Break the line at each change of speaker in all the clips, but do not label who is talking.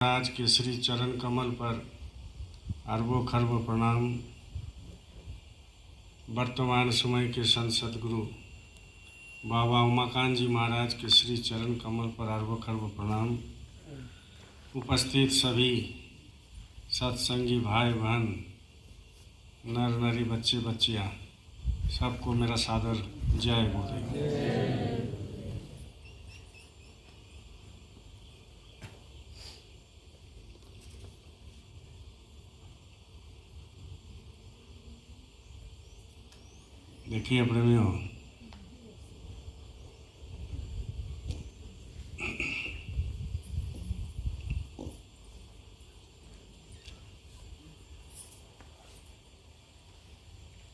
महाराज के श्री चरण कमल पर अरबों खरबों प्रणाम। वर्तमान समय के संत सदगुरु बाबा उमाकांत जी महाराज के श्री चरण कमल पर अरबों खरबों प्रणाम। उपस्थित सभी सत्संगी भाई बहन, नर नरी, बच्चे बच्चियाँ, सबको मेरा सादर जय गुरुदेव। देखिए प्रेमियों,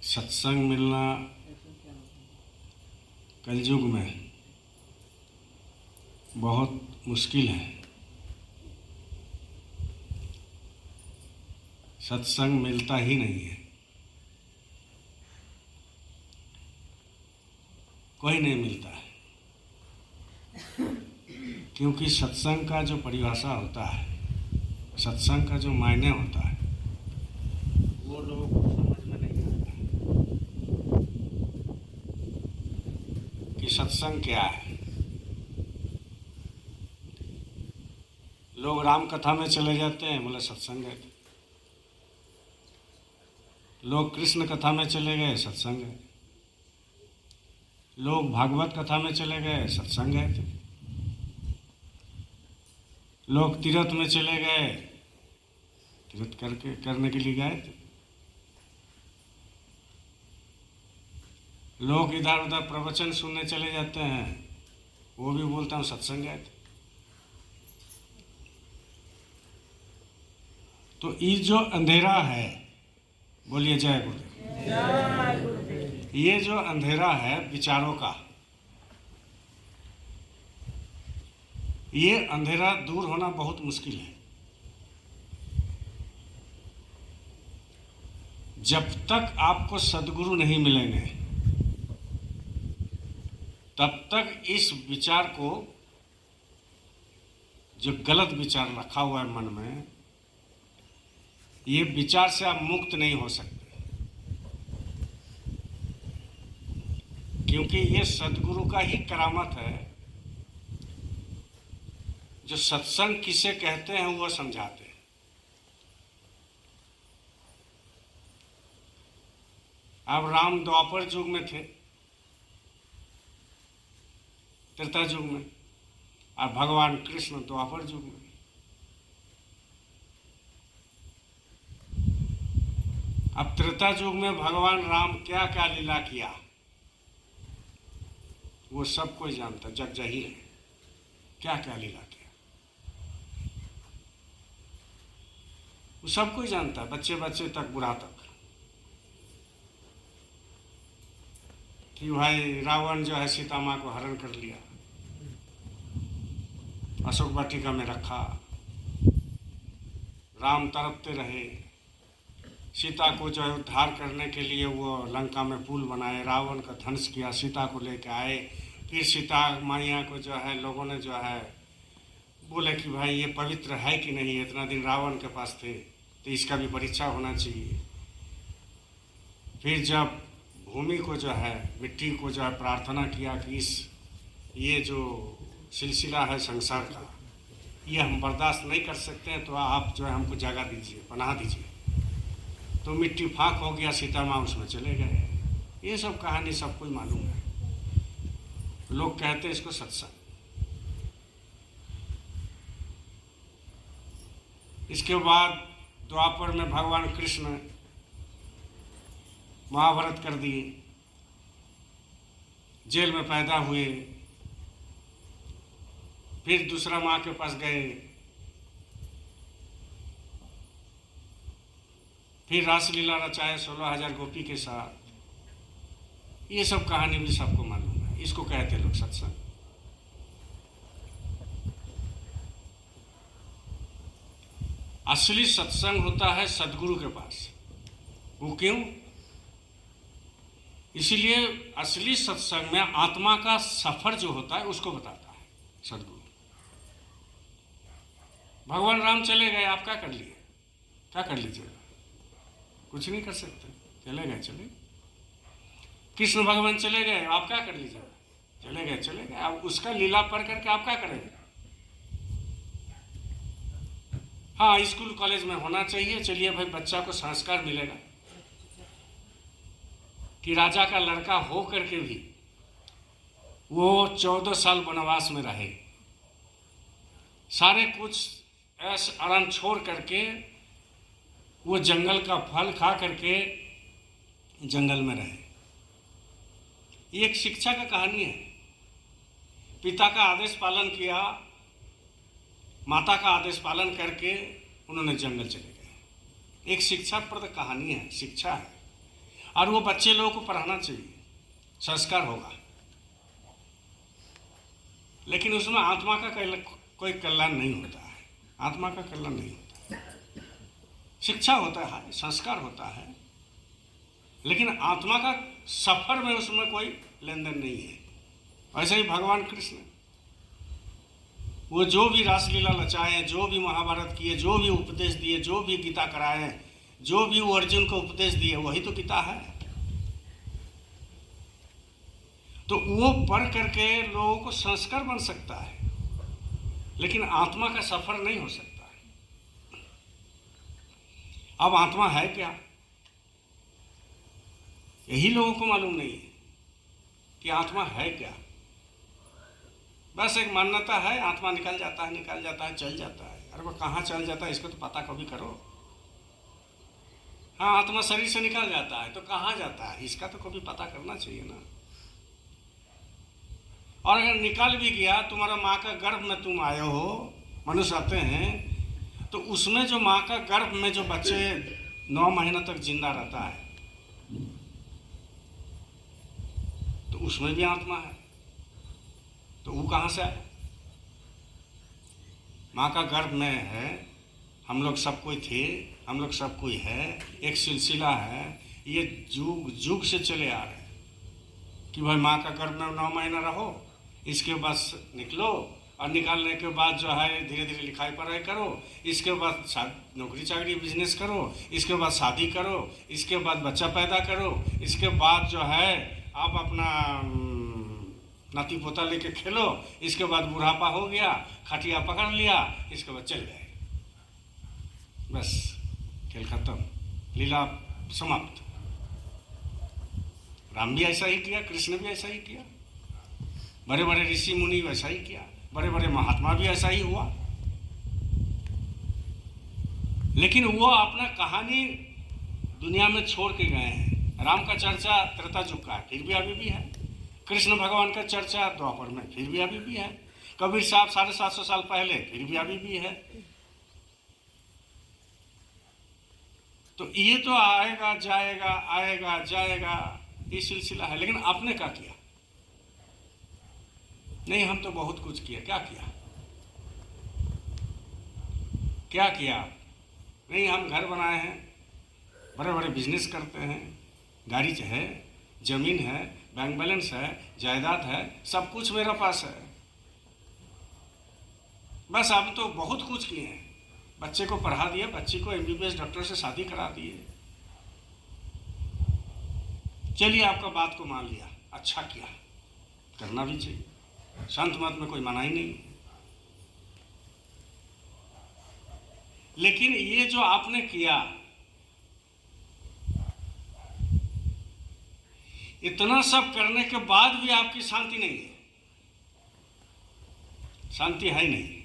सत्संग मिलना कलयुग में बहुत मुश्किल है। सत्संग मिलता ही नहीं है, कोई नहीं मिलता है, क्योंकि सत्संग का जो परिभाषा होता है, सत्संग का जो मायने होता है, वो लोगों को समझ में नहीं आता कि सत्संग क्या है। लोग राम कथा में चले जाते हैं, बोले सत्संग है। लोग कृष्ण कथा में चले गए, सत्संग है। लोग भागवत कथा में चले गए, सत्संग है। लोग तीर्थ में चले गए, तीर्थ करने के लिए गए थे। लोग इधर उधर प्रवचन सुनने चले जाते हैं, वो भी बोलता हूँ सत्संग है। तो ये जो अंधेरा है, बोलिए जय गुरुदेव। ये जो अंधेरा है विचारों का, ये अंधेरा दूर होना बहुत मुश्किल है। जब तक आपको सद्गुरु नहीं मिलेंगे, तब तक इस विचार को, जो गलत विचार रखा हुआ है मन में, ये विचार से आप मुक्त नहीं हो सकते। क्योंकि ये सद्गुरु का ही करामत है, जो सत्संग किसे कहते हैं वो समझाते हैं। अब राम द्वापर युग में थे, त्रेता युग में, और भगवान कृष्ण द्वापर युग में। अब त्रेता युग में भगवान राम क्या क्या लीला किया, वो सब कोई जानता, जग जाहिर है क्या क्या लीला किया, वो सब कोई जानता है, बच्चे बच्चे तक, बूढ़ा तक। कि भाई रावण जो है सीता माँ को हरण कर लिया, अशोक वाटिका में रखा, राम तड़पते रहे, सीता को जो है उद्धार करने के लिए वो लंका में पुल बनाए, रावण का ध्वंस किया, सीता को लेकर आए। फिर सीता मैया को जो है लोगों ने जो है बोले कि भाई ये पवित्र है कि नहीं, इतना दिन रावण के पास थे तो इसका भी परीक्षा होना चाहिए। फिर जब भूमि को जो है, मिट्टी को जो है प्रार्थना किया कि ये जो सिलसिला है संसार का, ये हम बर्दाश्त नहीं कर सकते हैं, तो आप जो है हमको जगह दीजिए, पनाह दीजिए। तो मिट्टी फाक हो गया, सीता माँ उसमें चले गए। ये सब कहानी सबको मालूम है, लोग कहते हैं इसको सत्संग। इसके बाद द्वापर में भगवान कृष्ण महाभारत कर दिए, जेल में पैदा हुए, फिर दूसरा माँ के पास गए, फिर रासलीला रचाए 16,000 गोपी के साथ। ये सब कहानी भी सबको मालूम है, इसको कहते लोग सत्संग। असली सत्संग होता है सद्गुरु के पास। वो क्यों? इसीलिए असली सत्संग में आत्मा का सफर जो होता है उसको बताता है सद्गुरु। भगवान राम चले गए, आप क्या कर लिए? क्या कर लीजिएगा? कुछ नहीं कर सकते। चले गए, चले। कृष्ण भगवान चले गए, आप क्या कर लीजिएगा? चले गए, चले गए। अब उसका लीला पढ़ करके आप क्या करेंगे? हाँ, स्कूल कॉलेज में होना चाहिए। चलिए भाई, बच्चा को संस्कार मिलेगा कि राजा का लड़का हो करके भी वो 14 साल वनवास में रहे, सारे कुछ ऐश आराम छोड़ करके वो जंगल का फल खा करके जंगल में रहे। ये एक शिक्षा का कहानी है। पिता का आदेश पालन किया, माता का आदेश पालन करके उन्होंने जंगल चले गए। एक शिक्षाप्रद कहानी है, शिक्षा है, और वो बच्चे लोगों को पढ़ाना चाहिए, संस्कार होगा। लेकिन उसमें आत्मा का कोई कल्याण नहीं होता है, आत्मा का कल्याण नहीं होता है। शिक्षा होता है, संस्कार होता है, लेकिन आत्मा का सफर में उसमें कोई लेन देन नहीं है। ऐसे ही भगवान कृष्ण वो जो भी रासलीला रचाए, जो भी महाभारत किए, जो भी उपदेश दिए, जो भी गीता कराए, जो भी वो अर्जुन को उपदेश दिए, वही तो गीता है। तो वो पढ़ करके लोगों को संस्कार बन सकता है, लेकिन आत्मा का सफर नहीं हो सकता है। अब आत्मा है क्या, यही लोगों को मालूम नहीं है कि आत्मा है क्या। बस एक मान्यता है, आत्मा निकल जाता है, निकल जाता है, चल जाता है। अरे वो कहाँ चल जाता है, इसको तो पता कभी करो। हाँ, आत्मा शरीर से निकल जाता है तो कहाँ जाता है, इसका तो कभी पता करना चाहिए ना। और अगर निकल भी गया, तुम्हारा माँ का गर्भ में तुम आए हो, मनुष्य आते हैं, तो उसमें जो माँ का गर्भ में जो बच्चे 9 महीना तक जिंदा रहता है, तो उसमें भी आत्मा है। तो वो कहाँ से आया? माँ का गर्भ में है, हम लोग सब कोई थे, हम लोग सब कोई है, एक सिलसिला है, ये जुग जुग से चले आ रहे हैं कि भाई माँ का गर्भ में 9 महीना रहो, इसके बाद निकलो, और निकालने के बाद जो है धीरे धीरे लिखाई पढ़ाई करो, इसके बाद नौकरी चाकरी बिजनेस करो, इसके बाद शादी करो, इसके बाद बच्चा पैदा करो, इसके बाद जो है आप अपना नाती पोता लेके खेलो, इसके बाद बुढ़ापा हो गया, खटिया पकड़ लिया, इसके बाद चल गए, बस खेल खत्म, लीला समाप्त। राम भी ऐसा ही किया, कृष्ण भी ऐसा ही किया, बड़े बड़े ऋषि मुनि वैसा ही किया, बड़े बड़े महात्मा भी ऐसा ही हुआ। लेकिन वो अपना कहानी दुनिया में छोड़ के गए हैं। राम का चर्चा त्रेता युग का है, फिर भी अभी भी है। कृष्ण भगवान का चर्चा द्वापर में, फिर भी अभी भी है। कबीर साहब 750 साल पहले, फिर भी अभी भी है। तो ये तो आएगा जाएगा, आएगा जाएगा, ये सिलसिला है। लेकिन आपने क्या किया? नहीं, हम तो बहुत कुछ किया। क्या किया? क्या किया? नहीं, हम घर बनाए हैं, बड़े बड़े बिजनेस करते हैं, गाड़ी है, जमीन है, बैंक बैलेंस है, जायदाद है, सब कुछ मेरा पास है। बस हम तो बहुत कुछ किए हैं। बच्चे को पढ़ा दिए, बच्ची को MBBS डॉक्टर से शादी करा दिए। चलिए, आपका बात को मान लिया, अच्छा किया, करना भी चाहिए, संत मत में कोई मना ही नहीं। लेकिन ये जो आपने किया, इतना सब करने के बाद भी आपकी शांति नहीं है, शांति है नहीं।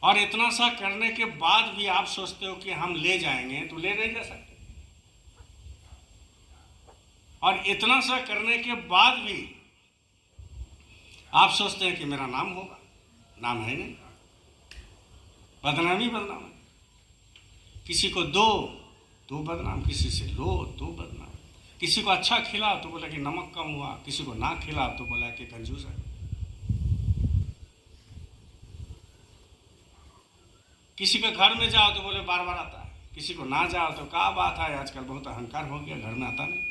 और इतना सा करने के बाद भी आप सोचते हो कि हम ले जाएंगे, तो ले नहीं जा सकते। और इतना सा करने के बाद भी आप सोचते हैं कि मेरा नाम होगा, नाम है नहीं, बदनामी बदनाम। किसी को दो तो बदनाम, किसी से लो तो बदनाम, किसी को अच्छा खिला तो बोला कि नमक कम हुआ, किसी को ना खिला तो बोला कि कंजूस है। किसी के घर में जाओ तो बोले बार बार आता है, किसी को ना जाओ तो क्या बात है, आजकल बहुत अहंकार हो गया, घर में आता नहीं।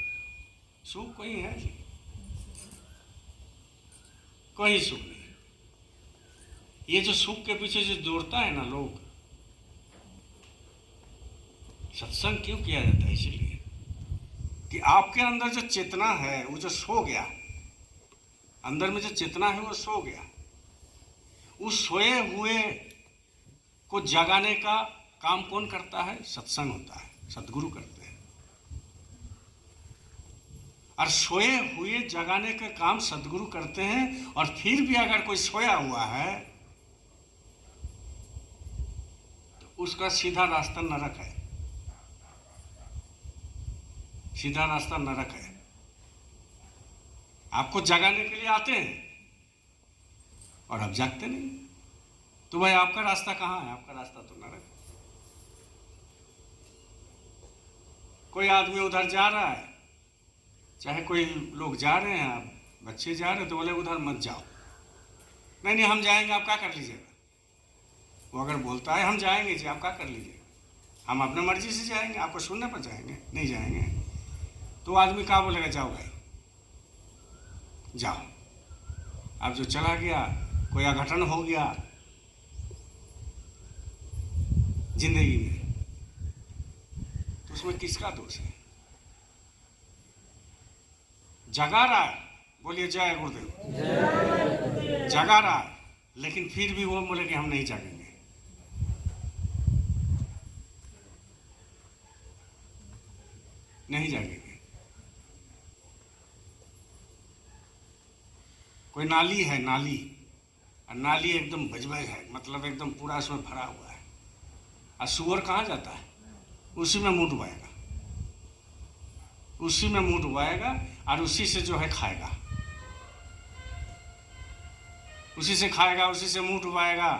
सुख कोई है जी? कोई सुख नहीं। ये जो सुख के पीछे जो दौड़ता है ना लोग, सत्संग क्यों किया जाता है? इसलिए कि आपके अंदर जो चेतना है वो जो सो गया, अंदर में जो चेतना है वो सो गया, उस सोए हुए को जगाने का काम कौन करता है? सत्संग होता है, सद्गुरु करते हैं। और सोए हुए जगाने का काम सद्गुरु करते हैं। और फिर भी अगर कोई सोया हुआ है तो उसका सीधा रास्ता नरक है, सीधा रास्ता नरक है। आपको जगाने के लिए आते हैं और आप जागते नहीं, तो भाई आपका रास्ता कहाँ है? आपका रास्ता तो नरक है। कोई आदमी उधर जा रहा है, चाहे कोई लोग जा रहे हैं, आप बच्चे जा रहे हैं, तो बोले उधर मत जाओ। नहीं नहीं हम जाएंगे, आप क्या कर लीजिएगा? वो अगर बोलता है हम जाएंगे जी, आप क्या कर लीजिएगा? हम अपने मर्जी से जाएंगे, आपको सुनने पर जाएंगे? नहीं जाएंगे। तो आदमी क्या बोलेगा? जाओ भाई जाओ। अब जो चला गया, कोई अघटन हो गया जिंदगी में, तो उसमें किसका दोष है? जगा रहा है, बोलिए जय गुरुदेव। जगा रहा है, लेकिन फिर भी वो बोले कि हम नहीं जागेंगे। नहीं जागेंगे। कोई नाली है, नाली, और नाली एकदम बजबज है, मतलब एकदम पूरा उसमें भरा हुआ है, और सुअर कहाँ जाता है? उसी में मुंह डुबाएगा, उसी में मुंह डुबाएगा और उसी से जो है खाएगा, उसी से खाएगा, उसी से मुंह डुबाएगा।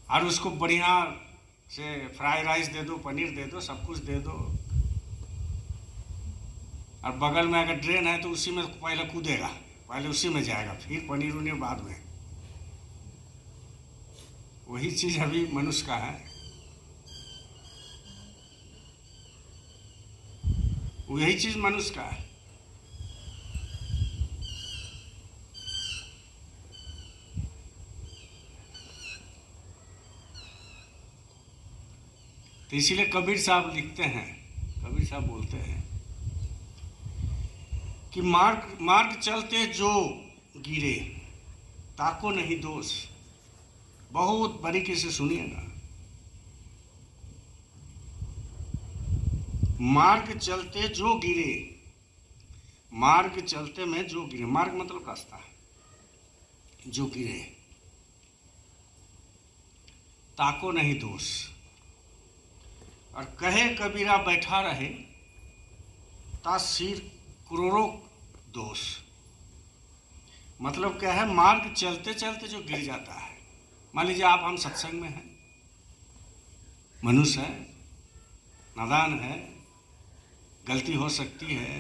और उसको बढ़िया से फ्राई राइस दे दो, पनीर दे दो, सब कुछ दे दो, और बगल में अगर ड्रेन है तो उसी में पहले कूदेगा, पहले उसी में जाएगा, फिर पनीर उनीर बाद में। वही चीज अभी मनुष्य का है, वही चीज मनुष्य का है। तो इसीलिए कबीर साहब लिखते हैं, कबीर साहब बोलते हैं कि मार्ग मार्ग चलते जो गिरे ताको नहीं दोष। बहुत बारीकी से सुनिएगा। मार्ग चलते जो गिरे, मार्ग चलते में जो गिरे, मार्ग मतलब रास्ता, जो गिरे ताको नहीं दोष। और कहे कबीरा बैठा रहे ता सिर करोड़ों दोष। मतलब क्या है? मार्ग चलते चलते जो गिर जाता है, मान लीजिए आप हम सत्संग में हैं, मनुष्य है, नादान है, गलती हो सकती है,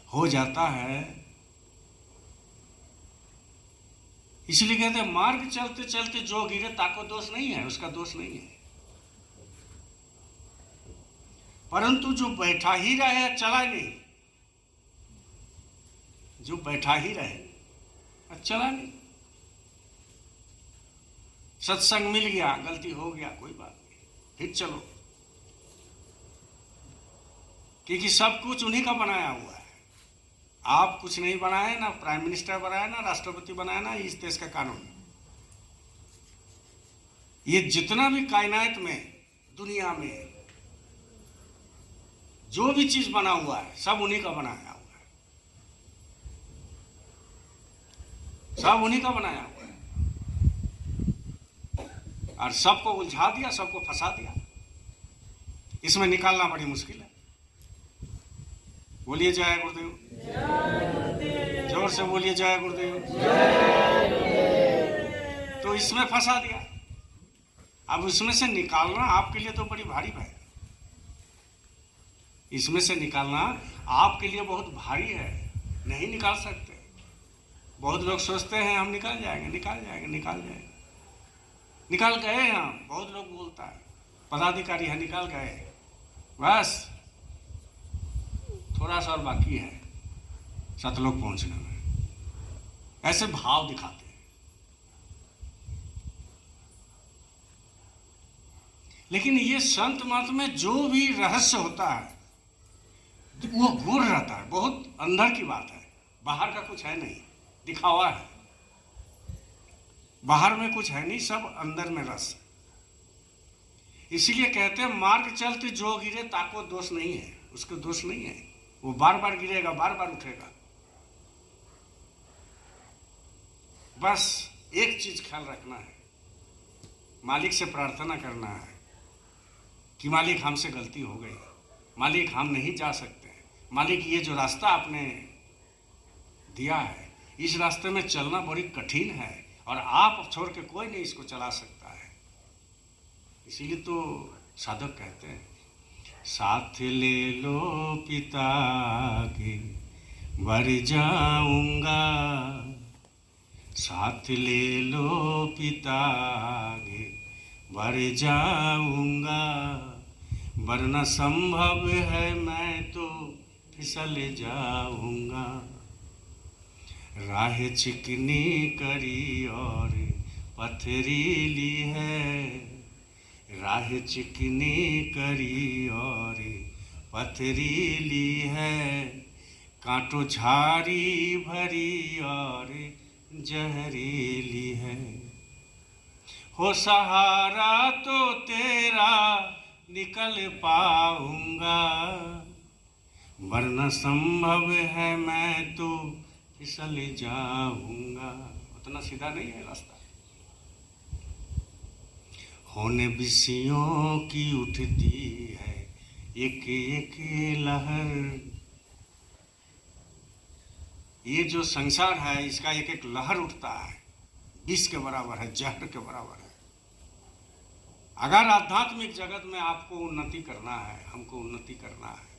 हो जाता है, इसलिए कहते हैं मार्ग चलते चलते जो गिरे ताको दोष नहीं है, उसका दोष नहीं है। परंतु जो बैठा ही रहे, चला नहीं, जो बैठा ही रहे, चला नहीं, सत्संग मिल गया, गलती हो गया, कोई बात नहीं, फिर चलो, क्योंकि सब कुछ उन्हीं का बनाया हुआ है। आप कुछ नहीं बनाए, ना प्राइम मिनिस्टर बनाया, ना राष्ट्रपति बनाया, ना इस देश का कानून। ये जितना भी कायनात में, दुनिया में जो भी चीज बना हुआ है, सब उन्हीं का बनाया हुआ है, सब उन्हीं का बनाया हुआ है। और सबको उलझा दिया, सबको फंसा दिया, इसमें निकालना बड़ी मुश्किल है। बोलिए जय गुरुदेव, जोर से बोलिए जय गुरुदेव। तो इसमें फंसा दिया, अब उसमें से निकालना आपके लिए तो बड़ी भारी है। इसमें से निकालना आपके लिए बहुत भारी है, नहीं निकाल सकते। बहुत लोग सोचते हैं हम निकाल जाएंगे, निकाल जाएंगे, निकाल जाएंगे, निकाल गए हम। बहुत लोग बोलता है पदाधिकारी है, निकाल गए, बस थोड़ा सा और बाकी है सतलोक पहुंचने में, ऐसे भाव दिखाते हैं। लेकिन ये संत मत में जो भी रहस्य होता है वो गूढ़ रहता है, बहुत अंदर की बात है, बाहर का कुछ है नहीं, दिखावा है, बाहर में कुछ है नहीं, सब अंदर में रस। इसीलिए कहते हैं मार्ग चलते जो गिरे ताको दोष नहीं है, उसको दोष नहीं है, वो बार बार गिरेगा, बार बार उठेगा। बस एक चीज ख्याल रखना है, मालिक से प्रार्थना करना है कि मालिक हमसे गलती हो गई, मालिक हम नहीं जा सकते, मालिक ये जो रास्ता आपने दिया है इस रास्ते में चलना बड़ी कठिन है और आप छोड़ के कोई नहीं इसको चला सकता है। इसीलिए तो साधक कहते हैं साथ ले लो पिता के बर जाऊंगा, साथ ले लो पिता के बर जाऊंगा, वरना संभव है मैं तो फिसल जाऊंगा। राह चिकनी करी और पथरीली है, राह चिकनी करी और पथरीली है, कांटों झाड़ी भरी और जहरीली है। हो सहारा तो तेरा निकल पाऊंगा, वरना संभव है मैं तो फिसल जाऊंगा। उतना सीधा नहीं है रास्ता। होने विषयों की उठती है एक एक लहर, ये जो संसार है इसका एक एक लहर उठता है, विष के बराबर है, जहर के बराबर है। अगर आध्यात्मिक जगत में आपको उन्नति करना है, हमको उन्नति करना है,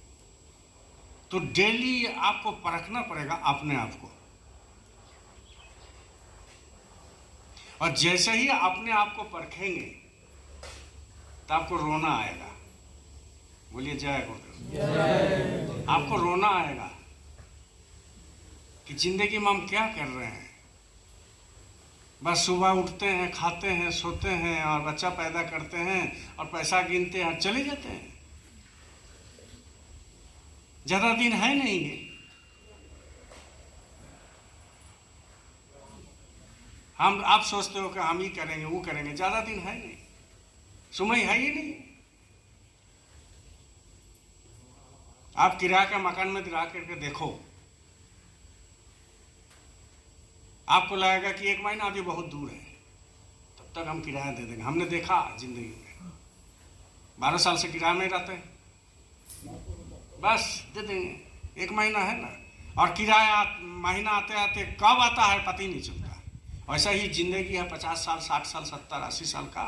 तो डेली आपको परखना पड़ेगा अपने आप को। और जैसे ही अपने आप को परखेंगे तो आपको रोना आएगा। बोलिए जय गुरुदेव। आपको रोना आएगा कि जिंदगी में हम क्या कर रहे हैं। बस सुबह उठते हैं, खाते हैं, सोते हैं और बच्चा पैदा करते हैं और पैसा गिनते हैं, चले जाते हैं। ज्यादा दिन है नहीं ये। आप सोचते हो कि हम ही करेंगे, वो करेंगे, ज्यादा दिन है नहीं, समय है ही नहीं। आप किराए का मकान में गिरा करके देखो, आपको लगेगा कि 1 महीना अभी बहुत दूर है, तब तक हम किराया दे देंगे। हमने देखा जिंदगी में 12 साल से किराया में रहते हैं, बस दे देंगे, 1 महीना है ना। और किराया महीना आते आते कब आता है पता ही नहीं चलता। ऐसा ही जिंदगी है, 50 साल, 60 साल, 70, 80 साल का,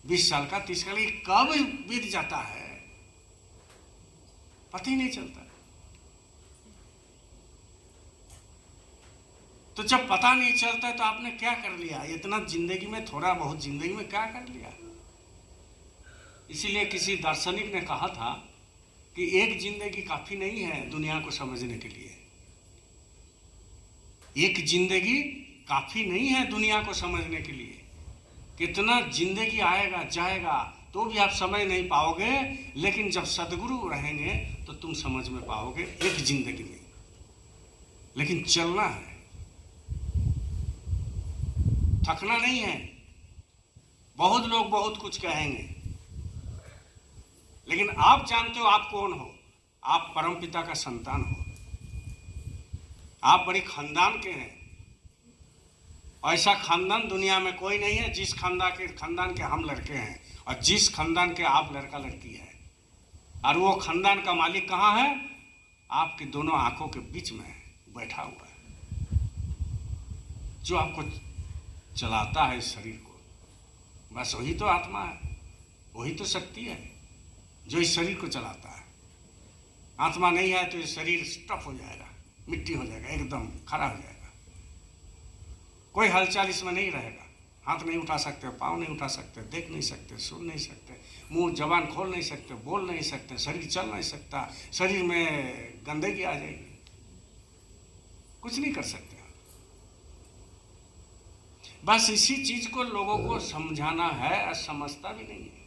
20 साल का, 30 साल, कब बीत जाता है पता ही नहीं चलता। तो जब पता नहीं चलता तो आपने क्या कर लिया इतना जिंदगी में, थोड़ा बहुत जिंदगी में क्या कर लिया। इसीलिए किसी दार्शनिक ने कहा था कि एक जिंदगी काफी नहीं है दुनिया को समझने के लिए। एक जिंदगी काफी नहीं है दुनिया को समझने के लिए। कितना जिंदगी आएगा जाएगा तो भी आप समझ नहीं पाओगे, लेकिन जब सदगुरु रहेंगे तो तुम समझ में पाओगे एक जिंदगी में। लेकिन चलना है, थकना नहीं है। बहुत लोग बहुत कुछ कहेंगे, लेकिन आप जानते हो आप कौन हो। आप परमपिता का संतान हो, आप बड़ी खानदान के हैं। ऐसा खानदान दुनिया में कोई नहीं है जिस खानदान के हम लड़के हैं और जिस खानदान के आप लड़का लड़की है। और वो खानदान का मालिक कहाँ है? आपकी दोनों आंखों के बीच में बैठा हुआ है, जो आपको चलाता है इस शरीर को। बस वही तो आत्मा है, वही तो शक्ति है जो इस शरीर को चलाता है। आत्मा नहीं है तो ये शरीर स्टफ हो जाएगा, मिट्टी हो जाएगा, एकदम खड़ा हो जाएगा। कोई हलचल इसमें नहीं रहेगा। हाथ नहीं उठा सकते, पाँव नहीं उठा सकते, देख नहीं सकते, सुन नहीं सकते, मुंह जबान खोल नहीं सकते, बोल नहीं सकते, शरीर चल नहीं सकता, शरीर में गंदगी आ जाएगी, कुछ नहीं कर सकते। बस इसी चीज को लोगों को समझाना है और समझता भी नहीं है।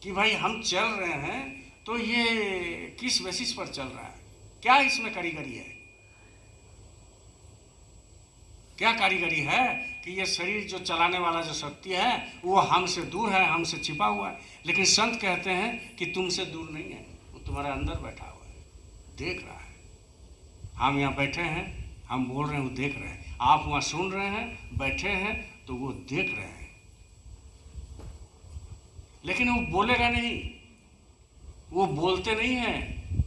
कि भाई हम चल रहे हैं तो ये किस बेसिस पर चल रहा है, क्या इसमें कारीगरी है, क्या कारीगरी है कि ये शरीर जो चलाने वाला जो शक्ति है वो हमसे दूर है, हमसे छिपा हुआ है। लेकिन संत कहते हैं कि तुमसे दूर नहीं है, वो तुम्हारे अंदर बैठा हुआ है, देख रहा है। हम यहाँ बैठे हैं, हम बोल रहे हैं, वो देख रहे हैं। आप वहाँ सुन रहे हैं, बैठे हैं, तो वो देख रहे हैं। लेकिन वो बोलेगा नहीं, वो बोलते नहीं हैं,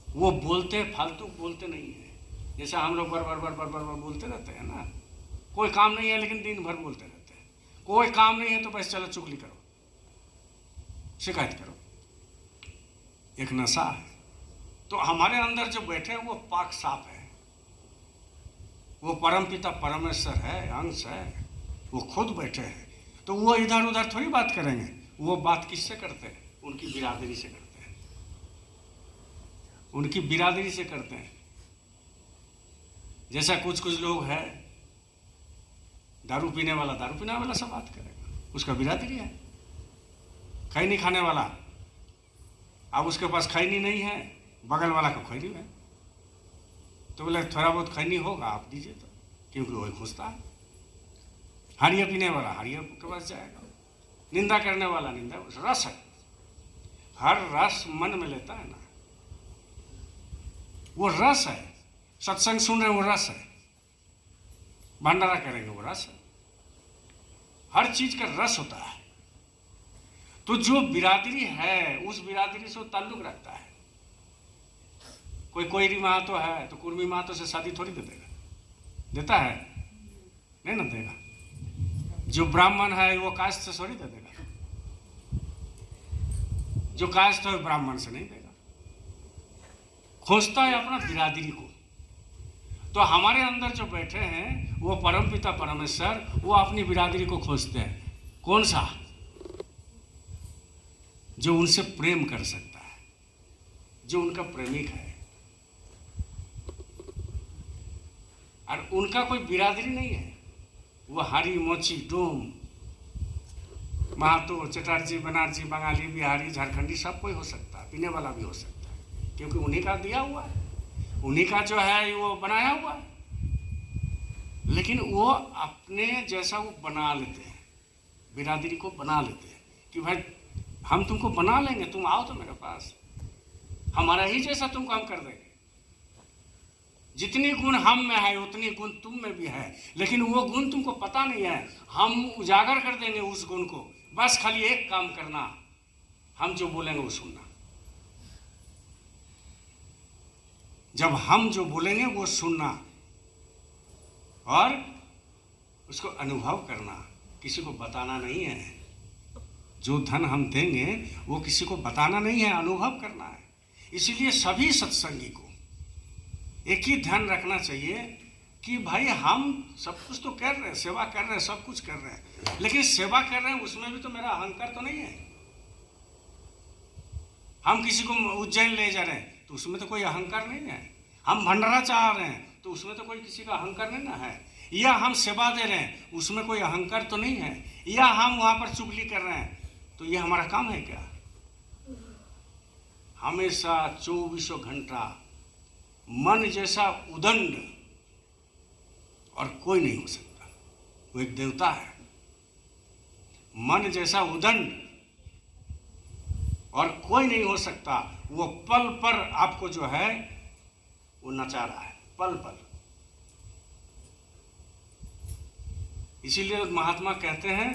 वो बोलते फालतू बोलते नहीं है। जैसे हम लोग बार बार बार बार बार बार बोलते रहते हैं ना, कोई काम नहीं है लेकिन दिन भर बोलते रहते हैं। कोई काम नहीं है तो बस चलो चुगली करो, शिकायत करो, एक नशा है। तो हमारे अंदर जो बैठे हैं वो पाक साफ है, वो परमपिता परमेश्वर है, अंश है, वो खुद बैठे हैं। तो वो इधर उधर थोड़ी बात करेंगे, वो बात किससे करते हैं? उनकी बिरादरी से करते हैं, उनकी बिरादरी से करते हैं। जैसा कुछ कुछ लोग हैं, दारू पीने वाला सब बात करेगा, उसका बिरादरी है। खैनी खाने वाला, अब उसके पास खैनी नहीं है, बगल वाला को खैनी है, तो बोले थोड़ा बहुत खैनी होगा आप दीजिए, तो क्योंकि वही खुशता है। हाड़िया पीने वाला हाड़िया के पास जाएगा, निंदा करने वाला निंदा, रस है, हर रस मन में लेता है ना, वो रस है। सत्संग सुन रहे हैं, वो रस है। भंडारा करेंगे, वो रस है। हर चीज का रस होता है। तो जो बिरादरी है, उस बिरादरी से वो ताल्लुक रखता है। कोई कोयरी महतो है तो कुर्मी महतो से शादी थोड़ी दे देगा, देता है? नहीं ना देगा। जो ब्राह्मण है वो कास्ट से थोड़ी दे देगा, जो कास्ट है ब्राह्मण से नहीं देगा। खोजता है अपना बिरादरी को। तो हमारे अंदर जो बैठे हैं वो परमपिता परमेश्वर, वो अपनी बिरादरी को खोजते हैं। कौन सा? जो उनसे प्रेम कर सकता है, जो उनका प्रेमिक है। और उनका कोई बिरादरी नहीं है, वो हारी मोची डोम महातो चटर्जी बनर्जी बंगाली बिहारी झारखंडी सब कोई हो सकता है, पीने वाला भी हो सकता है, क्योंकि उन्हीं का दिया हुआ है, उन्हीं का जो है वो बनाया हुआ है। लेकिन वो अपने जैसा वो बना लेते हैं, बिरादरी को बना लेते हैं कि भाई हम तुमको बना लेंगे, तुम आओ तो मेरे पास, हमारा ही जैसा तुमको हम कर देंगे। जितनी गुण हम में है उतनी गुण तुम में भी है, लेकिन वो गुण तुमको पता नहीं है, हम उजागर कर देंगे उस गुण को। बस खाली एक काम करना, हम जो बोलेंगे वो सुनना। जब हम जो बोलेंगे वो सुनना और उसको अनुभव करना, किसी को बताना नहीं है। जो धन हम देंगे वो किसी को बताना नहीं है, अनुभव करना है। इसीलिए सभी सत्संगी को एक ही ध्यान रखना चाहिए कि भाई हम सब कुछ तो कर रहे हैं, सेवा कर रहे हैं, सब कुछ कर रहे हैं, लेकिन सेवा कर रहे हैं उसमें भी तो मेरा अहंकार तो नहीं है। हम किसी को उज्जैन ले जा रहे हैं तो उसमें तो कोई अहंकार नहीं है। हम भंडारा चाह रहे हैं तो उसमें तो कोई किसी का अहंकार नहीं ना है। या हम सेवा दे रहे हैं उसमें कोई अहंकार तो नहीं है। या हम वहाँ पर चुगली कर रहे हैं तो ये हमारा काम है क्या? हमेशा 24 घंटा मन जैसा उदंड और कोई नहीं हो सकता। वो एक देवता है, मन जैसा उदंड और कोई नहीं हो सकता। वो पल पर आपको जो है वो नचा रहा है, पल पल। इसीलिए महात्मा कहते हैं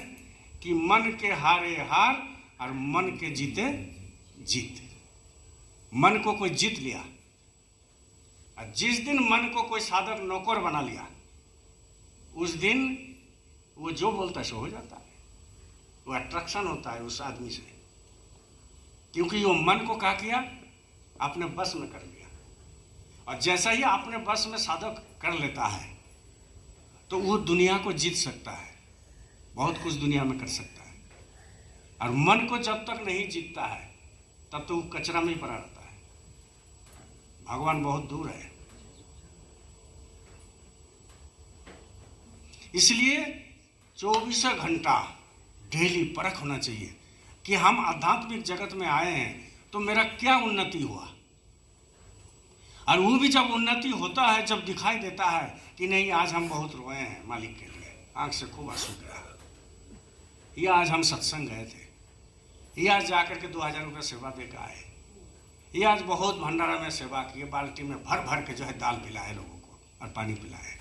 कि मन के हारे हार और मन के जीते जीत। मन को कोई जीत लिया और जिस दिन मन को कोई साधक नौकर बना लिया उस दिन वो जो बोलता है सो हो जाता है। वो अट्रैक्शन होता है उस आदमी से, क्योंकि वो मन को क्या किया, अपने बस में कर लिया। और जैसा ही अपने बस में साधक कर लेता है तो वो दुनिया को जीत सकता है, बहुत कुछ दुनिया में कर सकता है। और मन को जब तक नहीं जीतता है तब तो वो कचरा में ही पड़ा रहता है। भगवान बहुत दूर है। इसलिए 24 घंटा डेली परख होना चाहिए। कि हम आध्यात्मिक जगत में आए हैं तो मेरा क्या उन्नति हुआ। और वो भी जब उन्नति होता है, जब दिखाई देता है कि नहीं आज हम बहुत रोए हैं मालिक के लिए, आँख से खूब आंसू गिरा, ये आज हम सत्संग गए थे, ये आज जाकर के 2000 रुपये सेवा दे के आए, ये आज बहुत भंडारा में सेवा किए, बाल्टी में भर भर के जो है दाल पिलाए लोगों को और पानी पिलाए।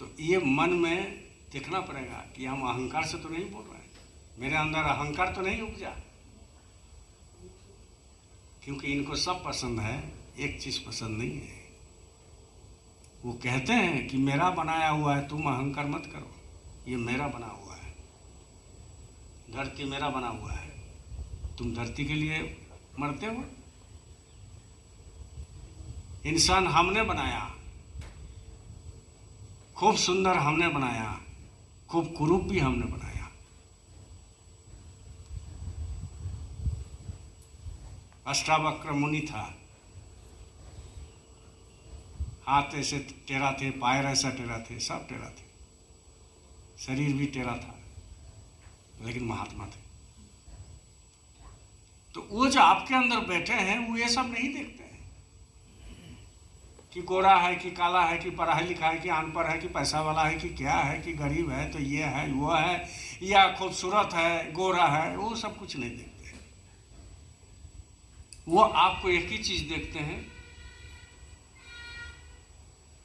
तो ये मन में देखना पड़ेगा कि हम अहंकार से तो नहीं बोल रहे हैं, मेरे अंदर अहंकार तो नहीं उपजा। क्योंकि इनको सब पसंद है, एक चीज पसंद नहीं है। वो कहते हैं कि मेरा बनाया हुआ है, तुम अहंकार मत करो, ये मेरा बना हुआ है, धरती मेरा बना हुआ है, तुम धरती के लिए मरते हो। इंसान हमने बनाया, खूब सुंदर हमने बनाया, खूब कुरूप भी हमने बनाया। अष्टावक्र मुनि था, हाथ ऐसे टेढ़ा थे, पैर ऐसा टेढ़ा थे, सब टेढ़ा थे, शरीर भी टेढ़ा था, लेकिन महात्मा थे। तो वो जो आपके अंदर बैठे हैं वो ये सब नहीं देखते हैं कि गोरा है कि काला है कि पढ़ा लिखा है कि अनपढ़ है कि पैसा वाला है कि क्या है कि गरीब है तो ये है वो है या खूबसूरत है गोरा है, वो सब कुछ नहीं देखते। वो आपको एक ही चीज देखते हैं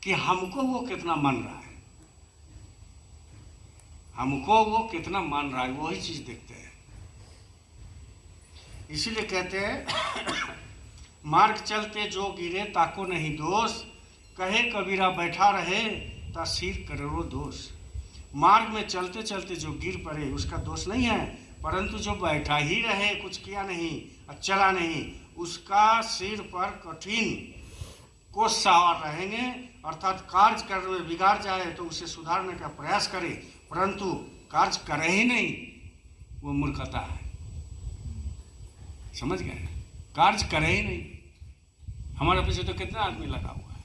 कि हमको वो कितना मान रहा है, हमको वो कितना मान रहा है, वही चीज देखते हैं। इसीलिए कहते हैं मार्ग चलते जो गिरे ताको नहीं दोष, कहे कबीरा बैठा रहे ता सिर करोड़ों दोष। मार्ग में चलते चलते जो गिर पड़े उसका दोष नहीं है, परंतु जो बैठा ही रहे, कुछ किया नहीं और चला नहीं, उसका सिर पर कठिन को सवार रहेंगे। अर्थात कार्य करने में बिगाड़ जाए तो उसे सुधारने का प्रयास करे, परंतु कार्य करे ही नहीं, वो मूर्खता है। समझ गए? कार्य करे ही नहीं। हमारे पीछे तो कितना आदमी लगा हुआ है,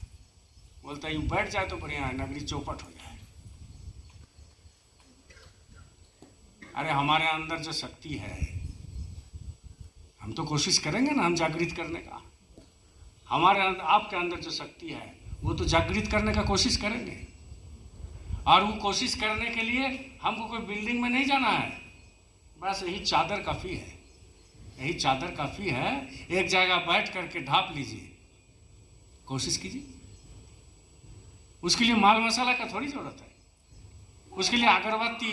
बोलता है यूँ बैठ जाए तो बढ़िया है, नगरी चौपट हो जाए। अरे हमारे अंदर जो शक्ति है, हम तो कोशिश करेंगे ना हम जागृत करने का। हमारे अंदर, आपके अंदर जो शक्ति है वो तो जागृत करने का कोशिश करेंगे। और वो कोशिश करने के लिए हमको कोई बिल्डिंग में नहीं जाना है, बस यही चादर काफ़ी है, यही चादर काफ़ी है। एक जगह बैठ करके ढाप लीजिए, कोशिश कीजिए। उसके लिए माल मसाला का थोड़ी ज़रूरत है, उसके लिए अगरबत्ती,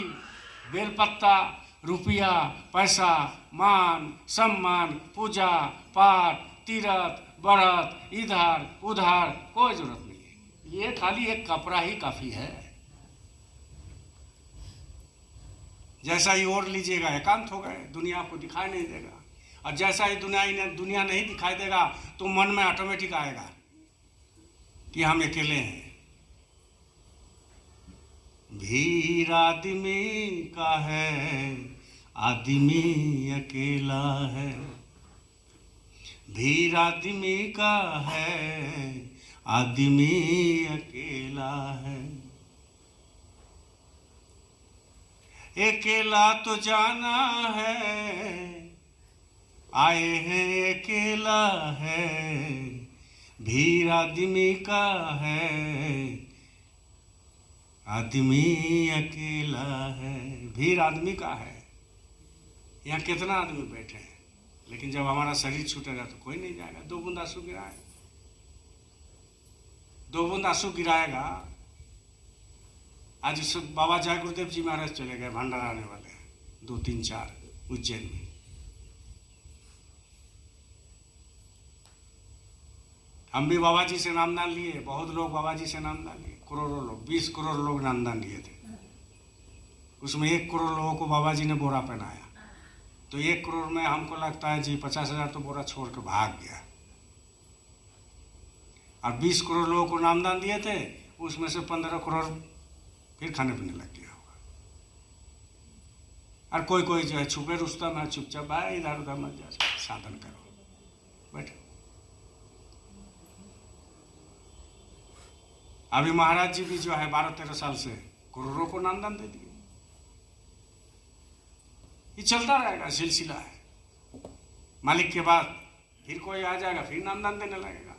बेलपत्ता, रुपया, पैसा, मान सम्मान, पूजा पाठ, तीरथ व्रत, इधर उधर कोई जरूरत नहीं है। ये खाली एक कपड़ा ही काफ़ी है। जैसा ही ओढ़ लीजिएगा एकांत हो गए, दुनिया आपको दिखाई नहीं देगा। और जैसा ही दुनिया नहीं दिखाई देगा तो मन में ऑटोमेटिक आएगा कि हम अकेले हैं। भीड़ आदमी का है, आदमी अकेला है। भीड़ आदमी का है, आदमी अकेला है। अकेला तो जाना है, आए हैं अकेला है। भीड़ आदमी का है, आदमी अकेला है। भीड़ आदमी का है। यहाँ कितना आदमी बैठे हैं, लेकिन जब हमारा शरीर छूटेगा तो कोई नहीं जाएगा। 2 बूंद आंसू गिराए, 2 बूंद आंसू गिराएगा। आज बाबा जय गुरुदेव जी महाराज चले गए, भंडारा आने वाले हैं 2, 3, 4 उज्जैन में। हम भी बाबा जी से नामदान लिए, बहुत लोग बाबा जी से नामदान लिए, करोड़ों लोग, 20 करोड़ लोग नामदान लिए थे। उसमें 1 करोड़ लोगों को बाबा जी ने बोरा पहनाया। तो 1 करोड़ में हमको लगता है जी 50,000 तो बोरा छोड़ के भाग गया। और 20 करोड़ लोगों को नामदान दिए थे, उसमें से 15 करोड़ फिर खाने पीने लग गया होगा। और कोई कोई जो है छुपे रुस्तम है, चुपचाप भाई इधर उधर मत जा, साधन करो, बैठो। अभी महाराज जी भी जो है 12-13 साल से करोड़ों को नामदान दे दिए। ये चलता रहेगा, सिलसिला है। मालिक के बाद फिर कोई आ जाएगा, फिर नामदान देने लगेगा।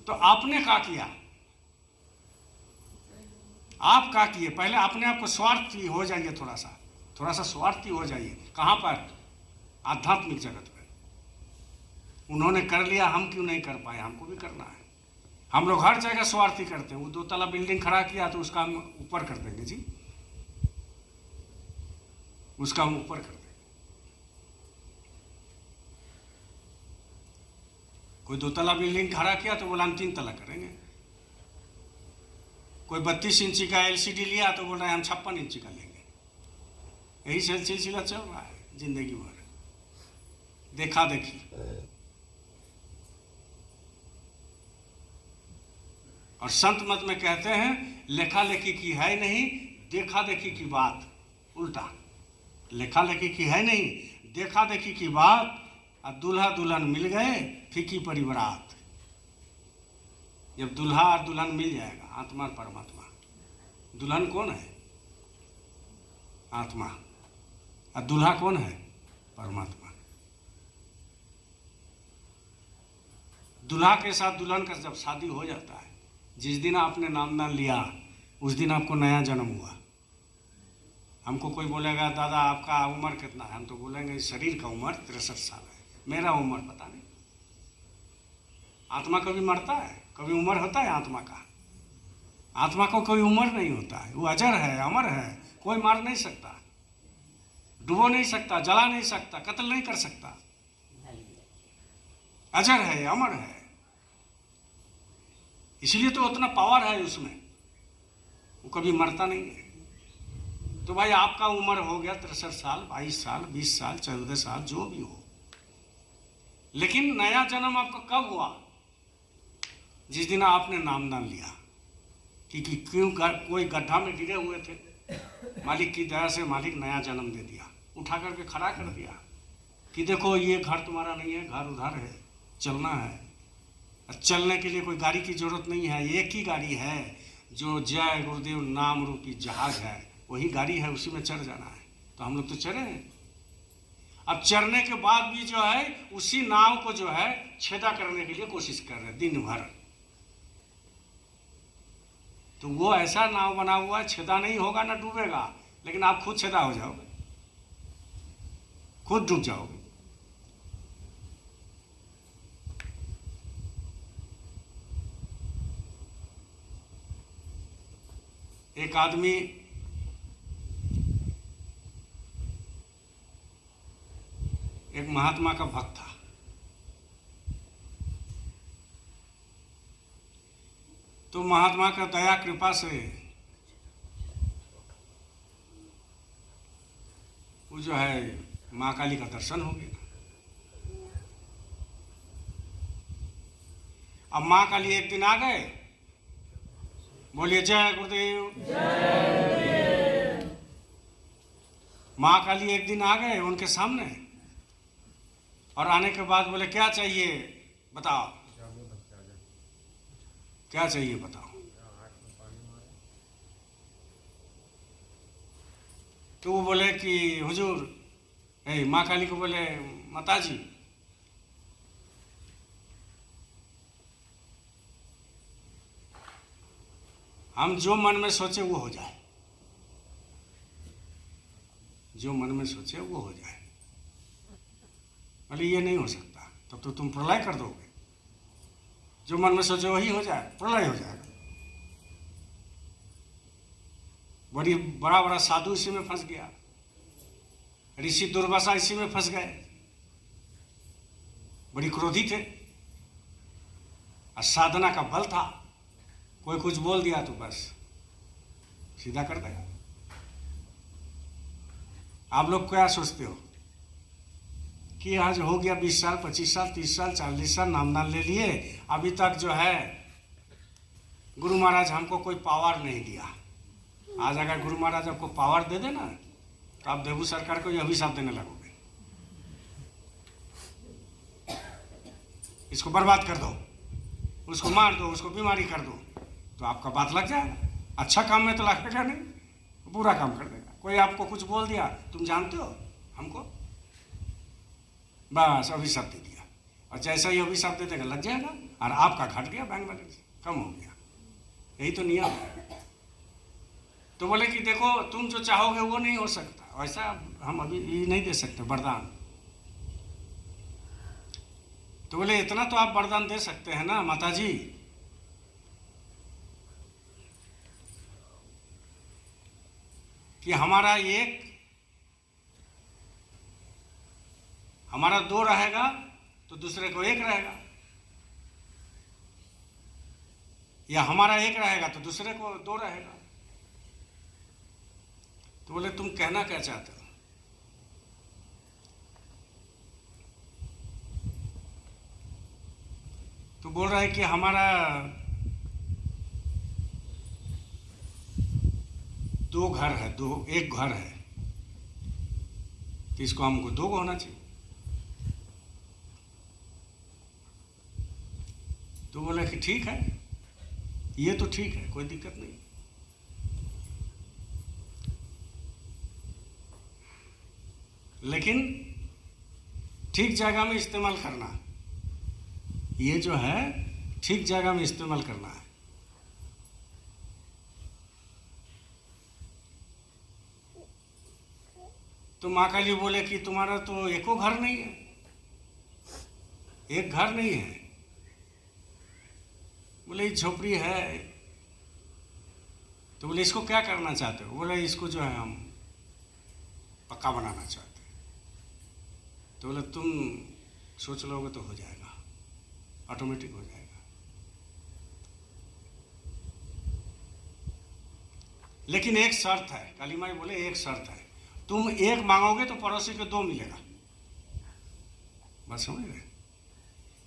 तो आपने क्या किया? आप क्या किए? पहले अपने आप को स्वार्थी हो जाइए, थोड़ा सा स्वार्थी हो जाइए। कहाँ पर? आध्यात्मिक जगत में। उन्होंने कर लिया, हम क्यों नहीं कर पाए? हमको भी करना है। हम लोग हर जगह स्वार्थी करते हैं। वो 2 तला बिल्डिंग खड़ा किया तो उसका हम ऊपर कर देंगे जी, उसका हम ऊपर कर देंगे। कोई 2 तला बिल्डिंग खड़ा किया तो बोला हम 3 तला करेंगे। कोई 32 इंची का LCD लिया तो बोल रहे हैं हम 56 इंची का लेंगे। यही सिलसिला चल रहा है जिंदगी भर, देखा देखी। और संत मत में कहते हैं लेखा लेखी की है नहीं, देखा देखी की बात। उल्टा, लेखा लेखी की है नहीं, देखा देखी की बात। और दूल्हा दुल्हन मिल गए, फीकी परी बरात। जब दूल्हा और दुल्हन मिल जाएगा, आत्मा और परमात्मा। दुल्हन कौन है? आत्मा। और दूल्हा कौन है? परमात्मा। दूल्हा के साथ दुल्हन का जब शादी हो जाता है, जिस दिन आपने नामदान लिया उस दिन आपको नया जन्म हुआ। हमको कोई बोलेगा दादा आपका उम्र कितना है, हम तो बोलेंगे शरीर का उम्र 63 साल है, मेरा उम्र पता नहीं। आत्मा कभी मरता है? कभी उम्र होता है आत्मा का? आत्मा को कोई उम्र नहीं होता है। वो अजर है, अमर है, कोई मार नहीं सकता, डुबो नहीं सकता, जला नहीं सकता, कत्ल नहीं कर सकता। अजर है, अमर है। इसलिए तो उतना पावर है उसमें, वो कभी मरता नहीं है। तो भाई आपका उम्र हो गया 63 साल, 22 साल, 20 साल, 14 साल, जो भी हो, लेकिन नया जन्म आपका कब हुआ? जिस दिन आपने नामदान लिया। क्योंकि क्यों कोई गड्ढा में गिरे हुए थे, मालिक की दया से मालिक नया जन्म दे दिया, उठा करके खड़ा कर दिया कि देखो ये घर तुम्हारा नहीं है, घर उधर है, चलना है। चलने के लिए कोई गाड़ी की जरूरत नहीं है, एक ही गाड़ी है जो जय गुरुदेव नाम रूपी जहाज है, वही गाड़ी है, उसी में चढ़ जाना है। तो हम लोग तो चढ़े हैं। अब चढ़ने के बाद भी जो है उसी नाव को जो है छेदा करने के लिए कोशिश कर रहे हैं दिन भर। तो वो ऐसा नाव बना हुआ है, छेदा नहीं होगा ना डूबेगा, लेकिन आप खुद छेदा हो जाओगे, खुद डूब जाओगे। एक आदमी एक महात्मा का भक्त था। तो महात्मा का दया कृपा से वो जो है माँ काली का दर्शन हो गया। अब माँ काली एक दिन आ गए, बोलिए जय गुरुदेव। माँ काली एक दिन आ गए उनके सामने, और आने के बाद बोले क्या चाहिए बताओ, क्या चाहिए बताओ। तो वो बोले कि हुजूर, माँ काली को बोले माताजी हम जो मन में सोचे वो हो जाए, जो मन में सोचे वो हो जाए। बोले ये नहीं हो सकता, तब तो तुम प्रलय कर दोगे। जो मन में सोचे वही हो जाए, प्रलय हो जाएगा। बड़ा बड़ा साधु इसी में फंस गया, ऋषि दुर्वासा इसी में फंस गए, बड़ी क्रोधी थे। और साधना का बल था, कोई कुछ बोल दिया तो बस सीधा कर देगा। आप लोग क्या सोचते हो कि आज हो गया 20 साल, 25 साल, 30 साल, 40 साल नामदान ले लिए, अभी तक जो है गुरु महाराज हमको कोई पावर नहीं दिया। आज अगर गुरु महाराज आपको पावर दे देना तो आप देवू सरकार को यह अभिशाप देने लगोगे, इसको बर्बाद कर दो, उसको मार दो, उसको बीमारी कर दो, तो आपका बात लग जाएगा। अच्छा काम में तो लगेगा नहीं, पूरा काम कर देगा। कोई आपको कुछ बोल दिया, तुम जानते हो हमको, बस अभिशाप दे दिया, और जैसा ही अभिशाप दे देगा लग जाएगा, और आपका घट गया, बैंक बैलेंस कम हो गया। यही तो नियम है। तो बोले कि देखो तुम जो चाहोगे वो नहीं हो सकता, वैसा हम अभी ये नहीं दे सकते वरदान। तो बोले इतना तो आप वरदान दे सकते हैं ना माता जी, कि हमारा 2 रहेगा तो दूसरे को 1 रहेगा, या हमारा 1 रहेगा तो दूसरे को 2 रहेगा। तो बोले तुम कहना क्या चाहते हो? तो बोल रहा है कि हमारा 2 घर है, 1 घर है, तो इसको हमको 2 होना चाहिए। तो बोले कि ठीक है, ये तो ठीक है, कोई दिक्कत नहीं। लेकिन ठीक जगह में इस्तेमाल करना, ये जो है ठीक जगह में इस्तेमाल करना है। तो माँ काली बोले कि तुम्हारा तो एको घर नहीं है, 1 घर नहीं है। बोले झोपड़ी है। तो बोले इसको क्या करना चाहते हो? बोले इसको जो है हम पक्का बनाना चाहते हैं। तो बोले तुम सोच लोगे तो हो जाएगा, ऑटोमेटिक हो जाएगा। लेकिन एक शर्त है, काली माई बोले एक शर्त है, तुम 1 मांगोगे तो पड़ोसी को 2 मिलेगा। बस समझ गए?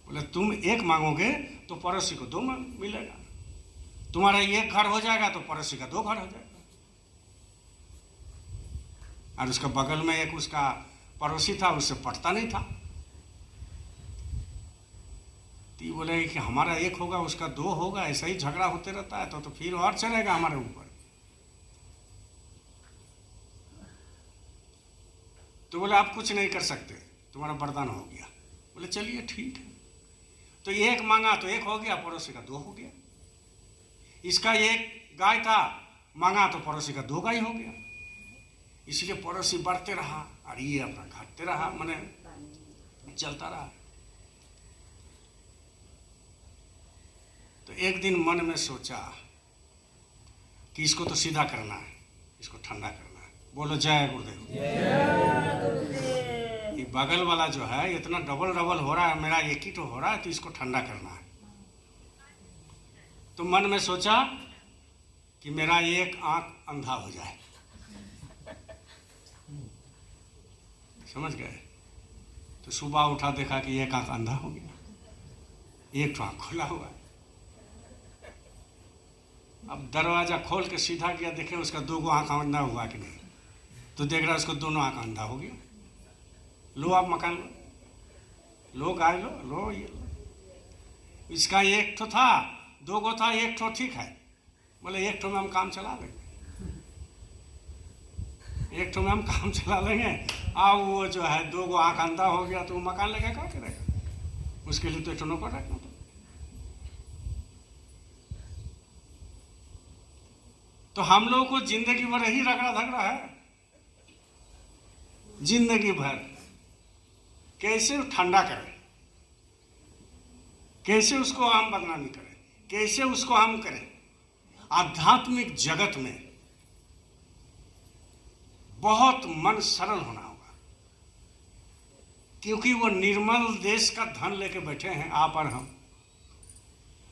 बोले तुम 1 मांगोगे तो पड़ोसी को 2 मिलेगा। तुम्हारा 1 घर हो जाएगा तो पड़ोसी का 2 घर हो जाएगा। और उसका बगल में एक उसका पड़ोसी था, उससे पटता नहीं था। तो बोले कि हमारा 1 होगा उसका 2 होगा, ऐसा ही झगड़ा होते रहता है तो फिर और चलेगा हमारे ऊपर। तो बोले आप कुछ नहीं कर सकते, तुम्हारा वरदान हो गया। बोले चलिए ठीक है। तो 1 मांगा तो 1 हो गया, पड़ोसी का 2 हो गया। इसका 1 गाय था, मांगा तो पड़ोसी का 2 गाय हो गया। इसलिए पड़ोसी बढ़ते रहा और ये अपना घटते रहा, माने चलता रहा। तो एक दिन मन में सोचा कि इसको तो सीधा करना है, इसको ठंडा करना है। बोलो जय गुरुदेव। ये बगल वाला जो है इतना डबल हो रहा है, मेरा 1 ही तो हो रहा है, तो इसको ठंडा करना है। तो मन में सोचा कि मेरा 1 आंख अंधा हो जाए। समझ गए? तो सुबह उठा, देखा कि 1 आंख अंधा हो गया, 1 आंख खुला हुआ है। अब दरवाजा खोल के सीधा किया, देखे उसका 2 आंख अंधा हुआ कि नहीं। तो देख रहा है उसको दोनों आंख अंधा हो गया। लो आप मकान लो, गाय लो ये लो। इसका 1 ठो था, 2 गो था, 1 ठो ठीक है। बोले 1 ठो में हम काम चला लेंगे, 1 ठो में हम काम चला लेंगे। अब वो जो है 2 गो आंख अंधा हो गया तो वो मकान लेके क्या करेगा? उसके लिए तो 1 ठो नौकर रखना था। तो हम लोगों को जिंदगी भर ही रगड़ा धगड़ा है, जिंदगी भर। कैसे ठंडा करें, कैसे उसको हम बदनामी करें, कैसे उसको हम करें? आध्यात्मिक जगत में बहुत मन सरल होना होगा, क्योंकि वो निर्मल देश का धन लेके बैठे हैं आप और हम।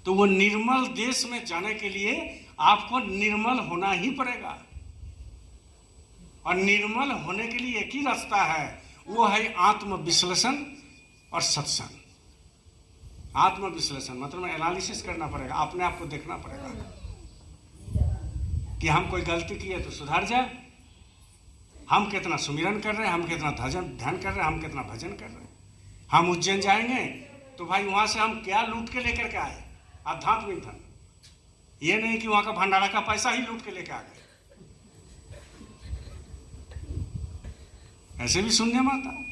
तो वो निर्मल देश में जाने के लिए आपको निर्मल होना ही पड़ेगा। और निर्मल होने के लिए एक ही रास्ता है, वो है आत्मविश्लेषण और सत्संग। आत्मविश्लेषण मतलब एनालिसिस करना पड़ेगा, अपने आप को देखना पड़ेगा कि हम कोई गलती किए तो सुधार जाए, हम कितना सुमिरन कर रहे हैं, हम कितना ध्यान कर रहे हैं, हम कितना भजन कर रहे हैं। हम उज्जैन जाएंगे तो भाई वहाँ से हम क्या लूट के लेकर के आए? आध्यात्मिक धन। ये नहीं कि वहाँ का भंडारा का पैसा ही लूट के लेकर आ गए। ऐसे भी सुनने में आता है।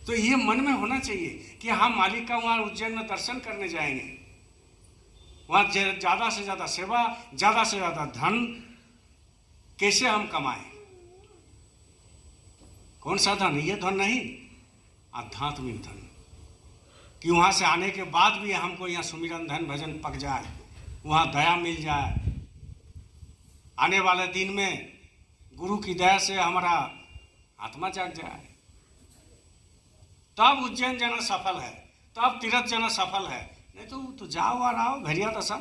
तो ये मन में होना चाहिए कि हम मालिक का वहां उज्जैन में दर्शन करने जाएंगे, वहां ज्यादा से ज्यादा सेवा, ज्यादा से ज्यादा धन कैसे हम कमाएं। कौन सा धन? ये धन नहीं, आध्यात्मिक धन, कि वहां से आने के बाद भी हमको यहाँ सुमिरन धन भजन पक जाए, वहां दया मिल जाए, आने वाले दिन में गुरु की दया से हमारा आत्मा जाग जाए, तब उज्जैन जाना सफल है, तब तीर्थ जाना सफल है। नहीं तो जाओ और आओ घरिया दशा।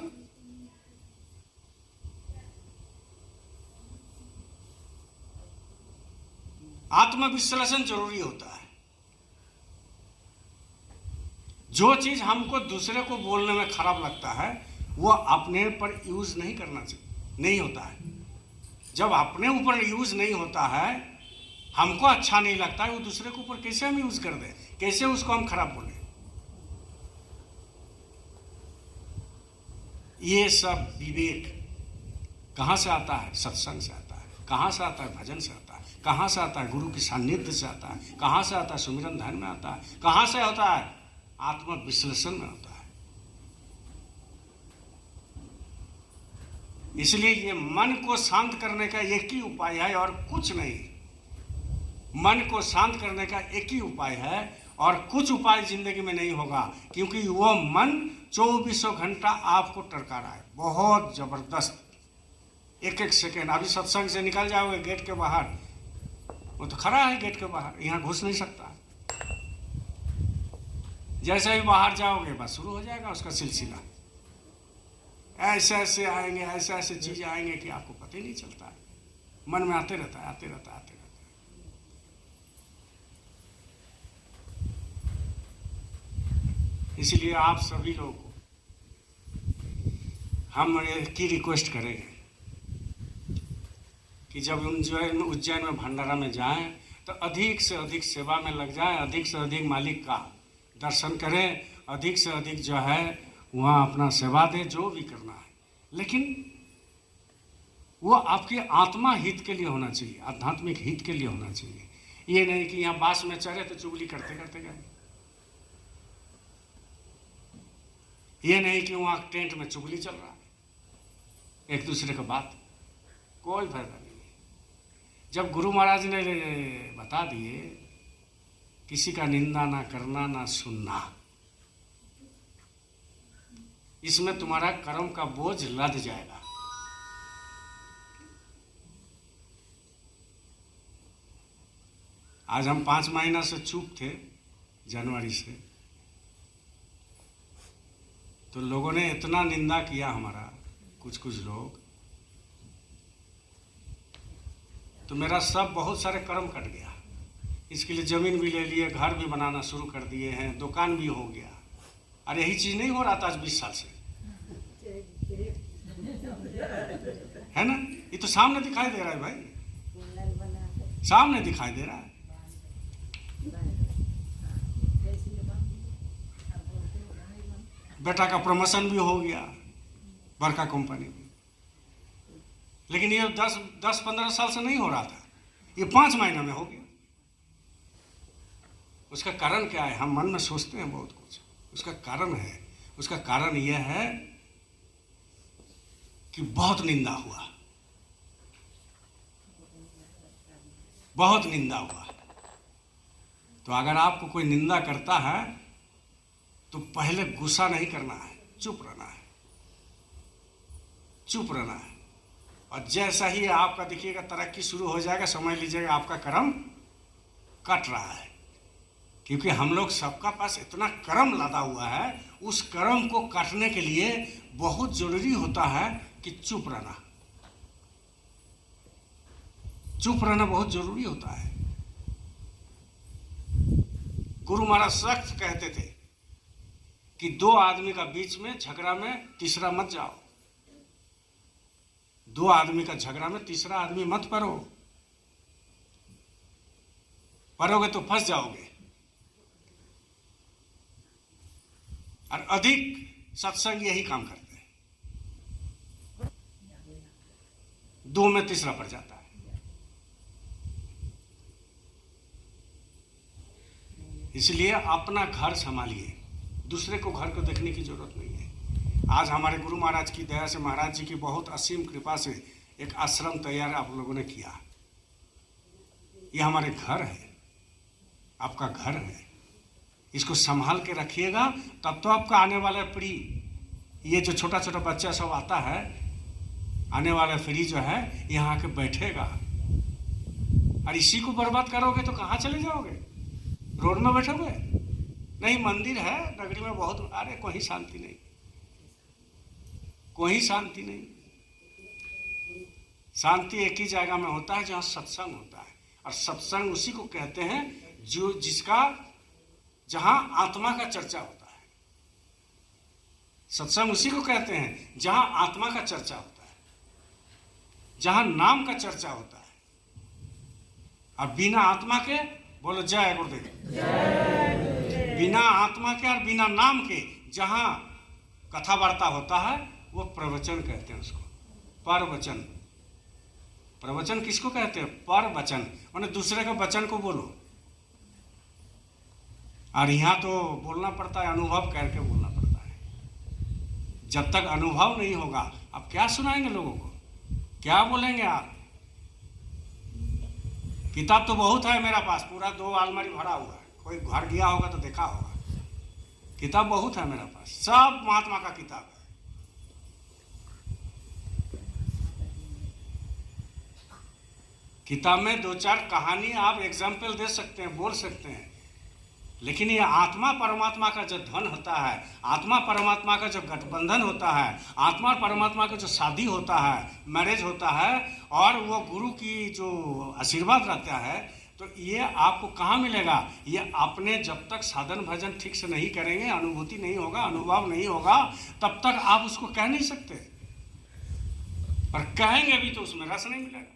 आत्मविश्लेषण जरूरी होता है। जो चीज हमको दूसरे को बोलने में खराब लगता है वो अपने पर यूज नहीं करना चाहिए, नहीं होता है। जब अपने ऊपर यूज नहीं होता है, हमको अच्छा नहीं लगता है, वो दूसरे के ऊपर कैसे हम यूज कर दें, कैसे उसको हम खराब बोले। ये सब विवेक कहाँ से आता है? सत्संग से आता है। कहाँ से आता है? भजन से आता है। कहाँ से आता है? गुरु की सान्निध्य से आता है। कहाँ से आता है? सुमिरन ध्यान में आता है। कहाँ से होता है? आत्मविश्लेषण में होता है। इसलिए ये मन को शांत करने का एक ही उपाय है और कुछ नहीं। मन को शांत करने का एक ही उपाय है और कुछ उपाय जिंदगी में नहीं होगा, क्योंकि वो मन 24 घंटा आपको टरका रहा है, बहुत जबरदस्त। एक एक सेकेंड अभी सत्संग से निकल जाओगे गेट के बाहर, वो तो खड़ा है गेट के बाहर, यहाँ घुस नहीं सकता। जैसे ही बाहर जाओगे बस शुरू हो जाएगा उसका सिलसिला। ऐसे ऐसे आएंगे, ऐसे ऐसे चीजें आएंगे कि आपको पता ही नहीं चलता है, मन में आते रहता है, आते रहता है, आते रहता है। इसलिए आप सभी लोगों को हम एक ही रिक्वेस्ट करेंगे कि जब उज्जैन में भंडारा में जाएं तो अधिक से अधिक सेवा में लग जाएं, अधिक से अधिक मालिक का दर्शन करें, अधिक से अधिक जो है वहाँ अपना सेवा दे, जो भी करना है, लेकिन वो आपके आत्मा हित के लिए होना चाहिए, आध्यात्मिक हित के लिए होना चाहिए। ये नहीं कि यहाँ बास में चढ़े तो चुगली करते करते गए, ये नहीं कि वहाँ टेंट में चुगली चल रहा है, एक दूसरे का बात, कोई फायदा नहीं। जब गुरु महाराज ने बता दिए किसी का निंदा ना करना ना सुनना, इसमें तुम्हारा कर्म का बोझ लद जाएगा। आज हम 5 महीना से चुप थे, जनवरी से, तो लोगों ने इतना निंदा किया हमारा, कुछ लोग, तो मेरा सब बहुत सारे कर्म कट गया। इसके लिए ज़मीन भी ले लिए, घर भी बनाना शुरू कर दिए हैं, दुकान भी हो गया। अरे यही चीज़ नहीं हो रहा था आज 20 साल से, है ना? ये तो सामने दिखाई दे रहा है भाई, सामने दिखाई दे रहा है। बेटा का प्रमोशन भी हो गया बड़का कंपनी में, लेकिन ये 10-15 साल से नहीं हो रहा था, ये 5 महीना में हो गया। उसका कारण क्या है? हम मन में सोचते हैं बहुत कुछ, उसका कारण है, उसका कारण यह है कि बहुत निंदा हुआ, बहुत निंदा हुआ। तो अगर आपको कोई निंदा करता है तो पहले गुस्सा नहीं करना है, चुप रहना है, चुप रहना है। और जैसा ही आपका देखिएगा तरक्की शुरू हो जाएगा, समझ लीजिएगा आपका कर्म कट रहा है, क्योंकि हम लोग सबका पास इतना कर्म लदा हुआ है। उस कर्म को काटने के लिए बहुत जरूरी होता है कि चुप रहना, चुप रहना बहुत जरूरी होता है। गुरु महाराज सख्त कहते थे कि 2 आदमी का बीच में झगड़ा में तीसरा मत जाओ, 2 आदमी का झगड़ा में तीसरा आदमी मत परो, परोगे तो फंस जाओगे। और अधिक सत्संग यही काम करते हैं, 2 में तीसरा पड़ जाता है। इसलिए अपना घर संभालिए, दूसरे को घर को देखने की जरूरत नहीं है। आज हमारे गुरु महाराज की दया से, महाराज जी की बहुत असीम कृपा से एक आश्रम तैयार आप लोगों ने किया। ये हमारे घर है, आपका घर है, इसको संभाल के रखिएगा, तब तो आपका आने वाला पीढ़ी, ये जो छोटा छोटा बच्चा सब आता है, आने वाला पीढ़ी जो है यहाँ आके बैठेगा। और इसी को बर्बाद करोगे तो कहाँ चले जाओगे? रोड में बैठोगे? नहीं, मंदिर है नगरी में बहुत, अरे कोई शांति नहीं, कोई शांति नहीं। शांति एक ही जगह में होता है जहाँ सत्संग होता है, और सत्संग उसी को कहते हैं जो जहाँ आत्मा का चर्चा होता है। सत्संग उसी को कहते हैं जहाँ आत्मा का चर्चा होता है, जहाँ नाम का चर्चा होता है। और बिना आत्मा के, बोलो जय गुरुदेव, बिना आत्मा के और बिना नाम के जहाँ कथा वार्ता होता है वो प्रवचन कहते हैं उसको, परवचन। प्रवचन किसको कहते हैं? पर वचन, माने दूसरे के वचन को बोलो। और यहाँ तो बोलना पड़ता है, अनुभव करके बोलना पड़ता है। जब तक अनुभव नहीं होगा आप क्या सुनाएंगे लोगों को, क्या बोलेंगे आप? किताब तो बहुत है मेरा पास, पूरा 2 अलमारी भरा हुआ है, कोई घर गया होगा तो देखा होगा। किताब बहुत है मेरा पास, सब महात्मा का किताब है। किताब में 2-4 कहानी आप एग्जाम्पल दे सकते हैं, बोल सकते हैं, लेकिन ये आत्मा परमात्मा का जो धन होता है, आत्मा परमात्मा का जो गठबंधन होता है, आत्मा परमात्मा का जो शादी होता है, मैरिज होता है, और वो गुरु की जो आशीर्वाद रहता है, तो ये आपको कहाँ मिलेगा? ये अपने जब तक साधन भजन ठीक से नहीं करेंगे, अनुभूति नहीं होगा, अनुभव नहीं होगा, तब तक आप उसको कह नहीं सकते। और कहेंगे भी तो उसमें रस नहीं मिलेगा,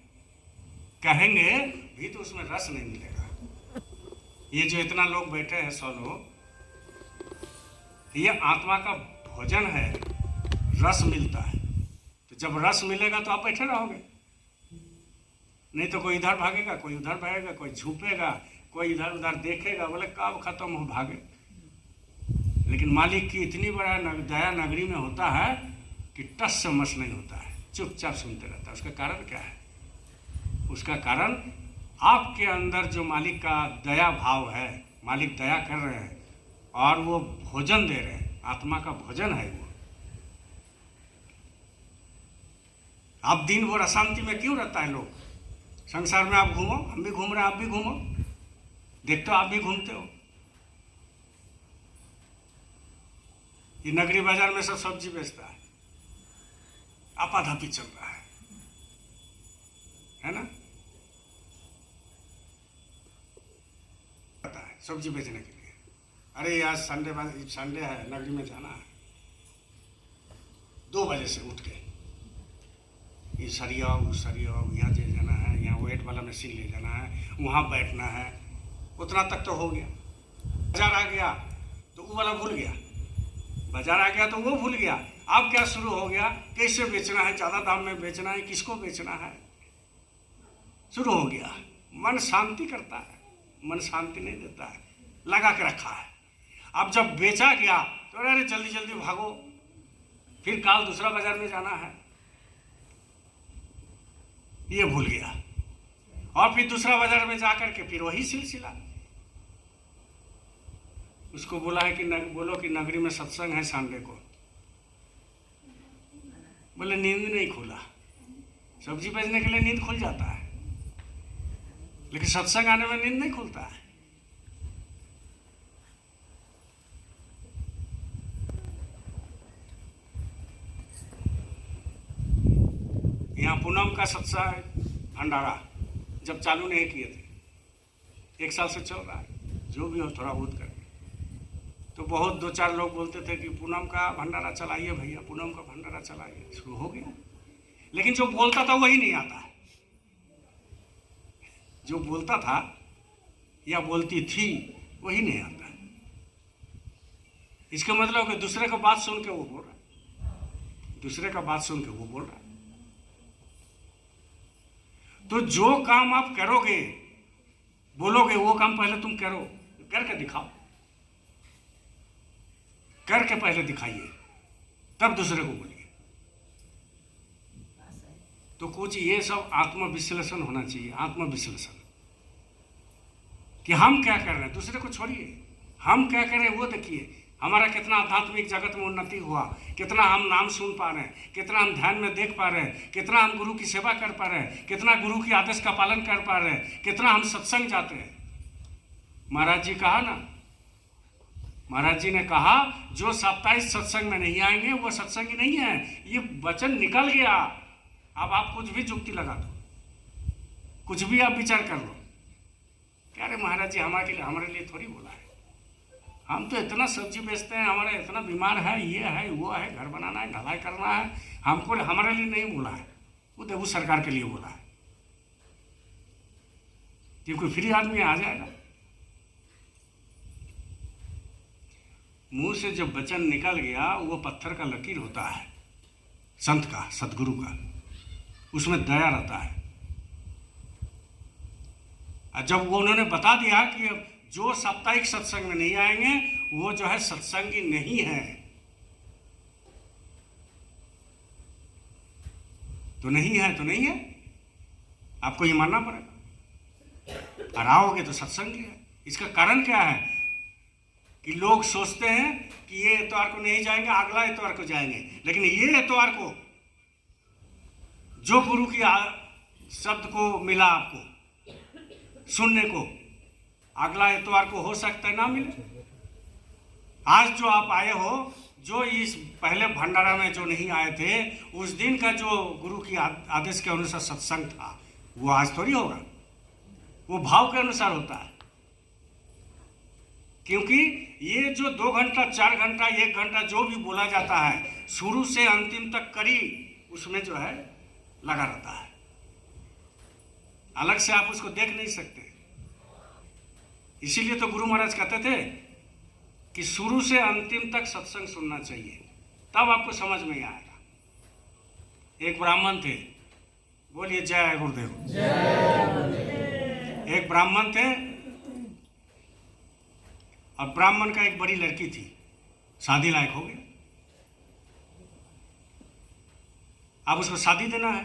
कहेंगे भी तो उसमें रस नहीं मिलेगा। ये जो इतना लोग बैठे हैं 100 लोग, ये आत्मा का भोजन है, रस मिलता है। तो जब रस मिलेगा तो आप बैठे रहोगे, नहीं तो कोई इधर भागेगा, कोई उधर भागेगा, कोई झुकेगा, कोई इधर उधर देखेगा, बोले कब खत्म हो, भागे। लेकिन मालिक की इतनी बड़ा दया नगरी में होता है कि टस से मस नहीं होता है, चुपचाप सुनते रहता है। उसका कारण क्या है? उसका कारण आपके अंदर जो मालिक का दया भाव है, मालिक दया कर रहे हैं और वो भोजन दे रहे हैं, आत्मा का भोजन है वो। आप दिन भर अशांति में क्यों रहता है लोग? संसार में आप घूमो, हम भी घूम रहे हैं, आप भी घूमो, देखते हो आप भी घूमते हो। ये नगरी बाजार में सब सब्जी बेचता है, आपाधापी चल रहा है ना? पता है सब्जी बेचने के लिए, अरे आज संडे है, नगरी में जाना है, 2 बजे से उठ के ये सरियाओ उस सरियाओ, यहाँ ले जाना है, यहाँ वेट वाला मशीन ले जाना है, वहाँ बैठना है, उतना तक तो हो गया। बाजार आ गया तो वो वाला भूल गया, बाजार आ गया तो वो भूल गया। अब क्या शुरू हो गया? कैसे बेचना है, ज़्यादा दाम में बेचना है, किसको बेचना है, शुरू हो गया। मन शांति करता है, मन शांति नहीं देता है, लगा के रखा है। अब जब बेचा गया तो अरे जल्दी जल्दी भागो, फिर काल दूसरा बाजार में जाना है, ये भूल गया। और फिर दूसरा बाजार में जाकर के फिर वही सिलसिला। उसको बोला है कि बोलो कि नगरी में सत्संग है संडे को, बोले नींद नहीं खुला। सब्जी बेचने के लिए नींद खुल जाता है, लेकिन सत्संग आने में नींद नहीं खुलता है। यहाँ पूनम का सत्संग भंडारा जब चालू नहीं किए थे, 1 साल से चल रहा है, जो भी हो थोड़ा बहुत करके, तो बहुत 2-4 लोग बोलते थे कि पूनम का भंडारा चलाइए भैया, पूनम का भंडारा चलाइए। शुरू हो गया, लेकिन जो बोलता था वही नहीं आता है। जो बोलता था या बोलती थी वही नहीं आता है। इसका मतलब कि दूसरे का बात सुन के वो बोल रहा है, दूसरे का बात सुन के वो बोल रहा है। तो जो काम आप करोगे, बोलोगे, वो काम पहले तुम करो, करके दिखाओ, करके पहले दिखाइए, तब दूसरे को बोलिए। तो कुछ ये सब आत्मविश्लेषण होना चाहिए, आत्मविश्लेषण कि हम क्या कर रहे हैं, दूसरे को छोड़िए, हम क्या कर रहे हैं वो देखिए। हमारा कितना आध्यात्मिक जगत में उन्नति हुआ, कितना हम नाम सुन पा रहे हैं, कितना हम ध्यान में देख पा रहे हैं, कितना हम गुरु की सेवा कर पा रहे हैं, कितना गुरु के आदेश का पालन कर पा रहे हैं, कितना हम सत्संग जाते हैं। महाराज जी कहा ना, महाराज जी ने कहा जो साप्ताहिक सत्संग में नहीं आएंगे वो सत्संगी नहीं है। ये वचन निकल गया। अब आप कुछ भी जुक्ति लगा दो, कुछ भी आप विचार कर लो, क्या रे महाराज जी हमारे लिए थोड़ी बोला है, हम तो इतना सब्जी बेचते हैं, हमारा इतना बीमार है, ये है वो है, घर बनाना है, ढलाई करना है, हमको हमारे लिए नहीं बोला है, वो देवू सरकार के लिए बोला है। ये कोई फ्री आदमी आ जाएगा? मुंह से जब वचन निकल गया वो पत्थर का लकीर होता है, संत का, सतगुरु का, उसमें दया रहता है। जब वो उन्होंने बता दिया कि जो साप्ताहिक सत्संग में नहीं आएंगे वो जो है सत्संगी नहीं है, तो नहीं है, तो नहीं है, आपको ये मानना पड़ेगा। और आओगे तो सत्संगी है। इसका कारण क्या है कि लोग सोचते हैं कि ये इतवार को नहीं जाएंगे, अगला इतवार को जाएंगे, लेकिन ये इतवार को जो गुरु की शब्द को मिला आपको सुनने को, अगला इतवार को हो सकता है ना मिले। आज जो आप आए हो, जो इस पहले भंडारा में जो नहीं आए थे, उस दिन का जो गुरु की आदेश के अनुसार सत्संग था वो आज थोड़ी होगा, वो भाव के अनुसार होता है। क्योंकि ये जो 2 घंटा 4 घंटा 1 घंटा जो भी बोला जाता है, शुरू से अंतिम तक करी उसमें जो है लगा रहता है, अलग से आप उसको देख नहीं सकते। इसीलिए तो गुरु महाराज कहते थे कि शुरू से अंतिम तक सत्संग सुनना चाहिए, तब आपको समझ में आएगा। एक ब्राह्मण थे, बोलिए जय गुरुदेव। एक ब्राह्मण थे और ब्राह्मण का एक बड़ी लड़की थी, शादी लायक हो गई। अब उसको शादी देना है,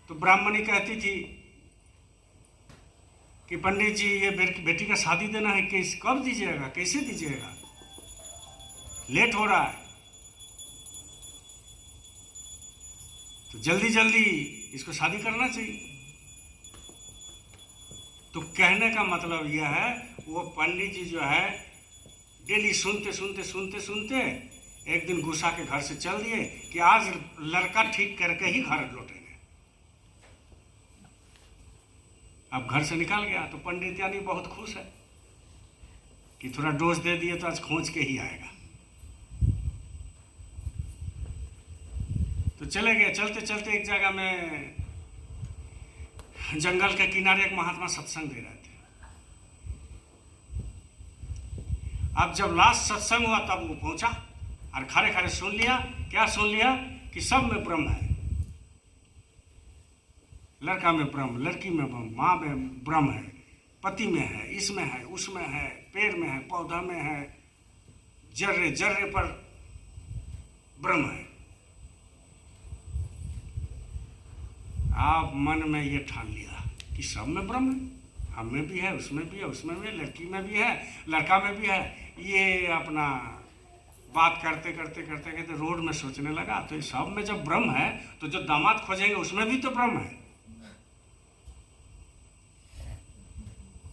तो ब्राह्मणी कहती थी कि पंडित जी ये बेटी का शादी देना है, कब दीजिएगा, कैसे दीजिएगा, लेट हो रहा है, तो जल्दी जल्दी इसको शादी करना चाहिए। तो कहने का मतलब यह है, वो पंडित जी जो है डेली सुनते सुनते सुनते सुनते एक दिन गुस्सा के घर से चल दिए कि आज लड़का ठीक करके ही घर लौटेंगे। अब घर से निकल गया तो पंडित यानी बहुत खुश है कि थोड़ा डोज दे दिए तो आज खोज के ही आएगा। तो चले गए, चलते चलते एक जगह में जंगल के किनारे एक महात्मा सत्संग दे रहे थे। अब जब लास्ट सत्संग हुआ तब वो पहुंचा और खड़े खड़े सुन लिया। क्या सुन लिया? कि सब में ब्रह्म है, लड़का में ब्रह्म, लड़की में ब्रह्म, माँ में ब्रह्म है, पति में है, इसमें है, उसमें है, पेड़ में है, पौधा में है, जर्रे जर्रे पर ब्रह्म है। आप मन में ये ठान लिया कि सब में ब्रह्म है, हम में भी है, उसमें भी है, उसमें भी है, लड़की में भी है, लड़का में भी है। ये अपना बात करते करते करते करते रोड में सोचने लगा, तो सब में जब ब्रह्म है तो जो दामाद खोजेंगे उसमें भी तो ब्रह्म है,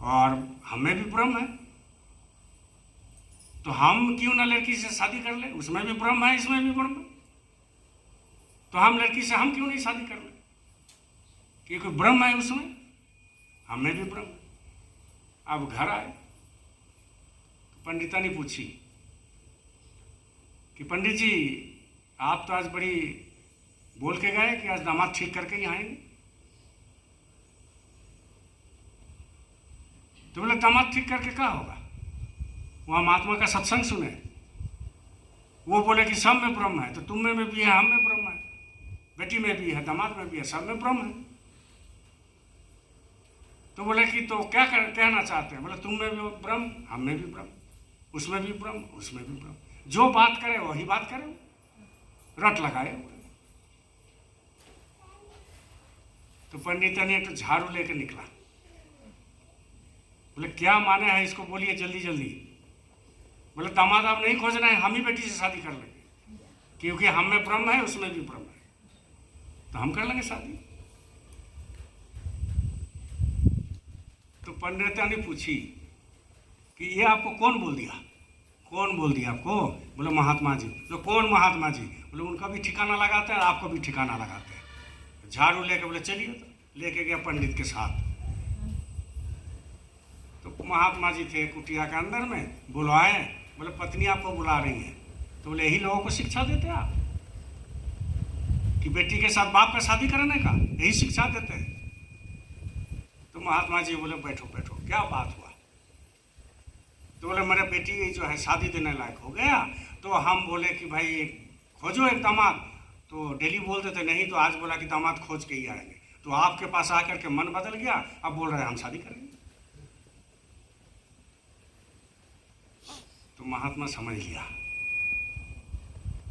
और हमें भी ब्रह्म है, तो हम क्यों ना लड़की से शादी कर ले? उसमें भी ब्रह्म है, इसमें भी ब्रह्म है, तो हम लड़की से हम क्यों नहीं शादी कर ले? क्योंकि ब्रह्म है उसमें, हमें भी ब्रह्म। अब घर आए, पंडिता ने पूछी कि पंडित जी आप तो आज बड़ी बोल के गए कि आज दामाद ठीक करके ही आएंगे। तो बोले दामाद ठीक करके क्या होगा? वहाँ महात्मा का सत्संग सुने, वो बोले कि सब में ब्रह्म है, तो तुम में भी है, हम में ब्रह्म है, बेटी में भी है, दामाद में भी है, सब में ब्रह्म है। तो बोले कि तो क्या कहना चाहते हैं? बोले तुम में भी ब्रह्म, हम में भी ब्रह्म, उसमें भी ब्रह्म, उसमें भी ब्रह्म, जो बात करे वही बात करे, रट लगाए। तो पंडित ने तो झाड़ू लेकर निकला, बोले क्या माने है इसको, बोलिए जल्दी जल्दी। बोले दामाद आप नहीं खोजना है, हम ही बेटी से शादी कर लेंगे, क्योंकि हम में ब्रह्म है, उसमें भी ब्रह्म है, तो हम कर लेंगे शादी। तो पंडित ने पूछी कि ये आपको कौन बोल दिया, कौन बोल दिया आपको? बोले महात्मा जी। तो कौन महात्मा जी? बोले उनका भी ठिकाना लगाते हैं, आपको भी ठिकाना लगाते हैं। झाड़ू लेके बोले चलिए, तो लेके गया पंडित के साथ। तो महात्मा जी थे कुटिया के अंदर में, बुलाए, बोले पत्नी आपको बुला रही है। तो बोले यही लोगों को शिक्षा देते हैं आप, कि बेटी के साथ बाप का शादी करने का, यही शिक्षा देते हैं? तो महात्मा जी बोले बैठो बैठो, क्या बात हुआ? तो बोले मेरे बेटी जो है शादी देने लायक हो गया, तो हम बोले कि भाई खोजो एक दामाद। तो डेली बोलते थे नहीं, तो आज बोला कि दामाद खोज के ही आएंगे। तो आपके पास आकर के मन बदल गया, अब बोल रहे हैं हम शादी करेंगे। तो महात्मा समझ लिया,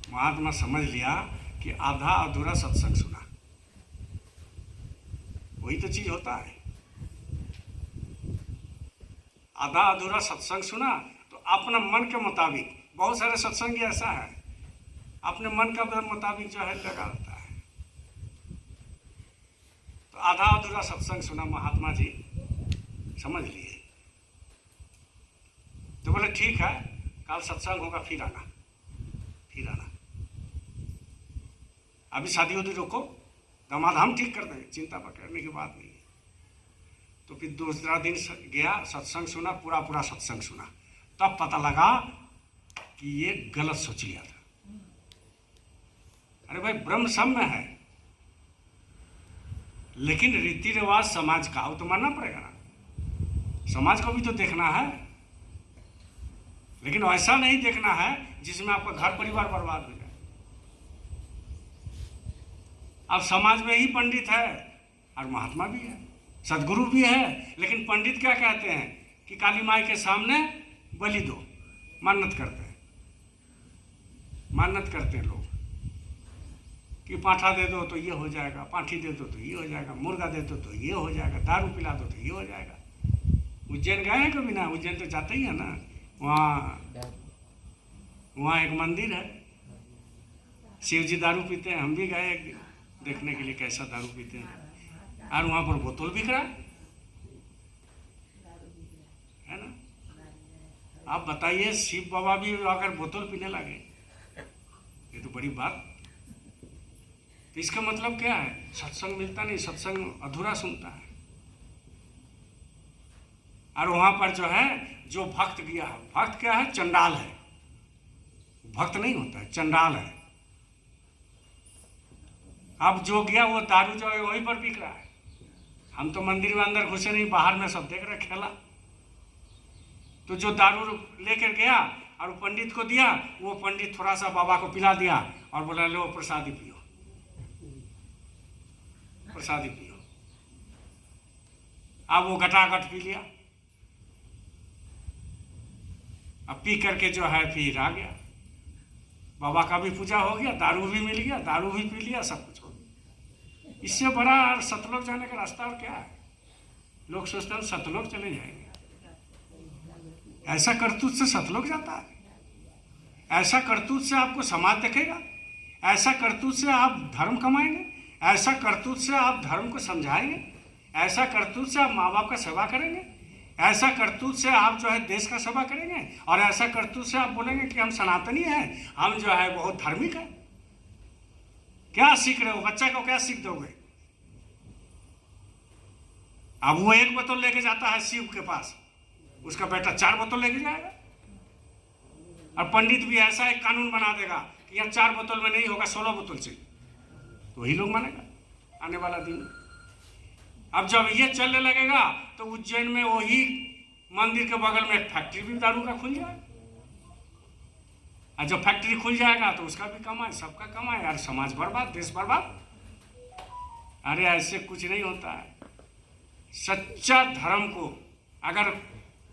महात्मा समझ लिया कि आधा अधूरा सत्संग सुना, वही तो चीज होता है। आधा अधूरा सत्संग सुना तो अपना मन के मुताबिक, बहुत सारे सत्संग ऐसा है अपने मन का मुताबिक जो है लगाता है। तो आधा अधूरा सत्संग सुना, महात्मा जी समझ लिए। तो बोले ठीक है, कल सत्संग होगा, फिर आना, फिर आना, अभी शादी उदी रोको, दामाद हम ठीक कर देंगे, चिंता करने की बात नहीं है। तो फिर दूसरा दिन गया, सत्संग सुना, पूरा पूरा सत्संग सुना, तब पता लगा कि ये गलत सोच लिया था। अरे भाई ब्रह्म सब में है, लेकिन रीति रिवाज समाज का वो तो मानना पड़ेगा ना, समाज को भी तो देखना है। लेकिन ऐसा नहीं देखना है जिसमें आपका घर परिवार बर्बाद हो जाए। अब समाज में ही पंडित है और महात्मा भी है, सदगुरु भी है, लेकिन पंडित क्या कहते हैं कि काली माई के सामने बलि दो, मन्नत करते हैं, मन्नत करते हैं लोग कि पाठा दे दो तो ये हो जाएगा, पाठी दे दो तो ये हो जाएगा, मुर्गा दे दो तो ये हो जाएगा, दारू पिला दो तो ये हो जाएगा। उज्जैन गए हैं कभी ना? उज्जैन तो जाते ही है ना, वहाँ एक मंदिर है, शिव जी दारू पीते हैं, हम भी गए एक दिन देखने के लिए कैसा दारू पीते हैं, और वहाँ पर बोतल बिक रहा है ना। आप बताइए, शिव बाबा भी अगर बोतल पीने लगे, ये तो बड़ी बात। तो इसका मतलब क्या है? सत्संग मिलता नहीं, सत्संग अधूरा सुनता है। और वहां पर जो है, जो भक्त गया है, भक्त क्या है? चंडाल है, भक्त नहीं होता है, चंडाल है। अब जो गया वो दारू जो है वहीं पर बिक रहा है। हम तो मंदिर में अंदर घुसे नहीं, बाहर में सब देख रहे खेला। तो जो दारू लेकर गया और पंडित को दिया, वो पंडित थोड़ा सा बाबा को पिला दिया और बोला लो प्रसादी पियो, प्रसादी पियो। अब वो घटाघट पी लिया, अब पी करके जो है फिर आ गया, बाबा का भी पूजा हो गया, दारू भी मिल गया, दारू भी पी लिया, सब कुछ हो गया। इससे बड़ा सतलोक जाने का रास्ता और क्या है? लोग सोचते हैं सतलोक चले जाएंगे, ऐसा करतूत से सतलोक जाता है? ऐसा करतूत से आपको समाज देखेगा? ऐसा करतूत से आप धर्म कमाएंगे? ऐसा करतूत से आप धर्म को समझाएंगे? ऐसा करतूत से आप माँ बाप का सेवा करेंगे? ऐसा करतूत से आप जो है देश का सेवा करेंगे? और ऐसा करतूत से आप बोलेंगे कि हम सनातनी हैं, हम जो है बहुत धार्मिक है? क्या सीख रहे हो? बच्चा को क्या सीख दोगे? अब वो एक बोतल लेके जाता है शिव के पास, उसका बेटा 4 बोतल लेके जाएगा। और पंडित भी ऐसा एक कानून बना देगा कि यहाँ 4 बोतल में नहीं होगा, 16 बोतल चाहिए, तो वही लोग मानेगा आने वाला दिन। अब जब ये चलने लगेगा तो उज्जैन में वही मंदिर के बगल में एक फैक्ट्री भी दारू का खुल जाएगा, और जब फैक्ट्री खुल जाएगा तो उसका भी कमाए, सबका कमाए, और समाज बर्बाद, देश बर्बाद। अरे ऐसे कुछ नहीं होता है, सच्चा धर्म को अगर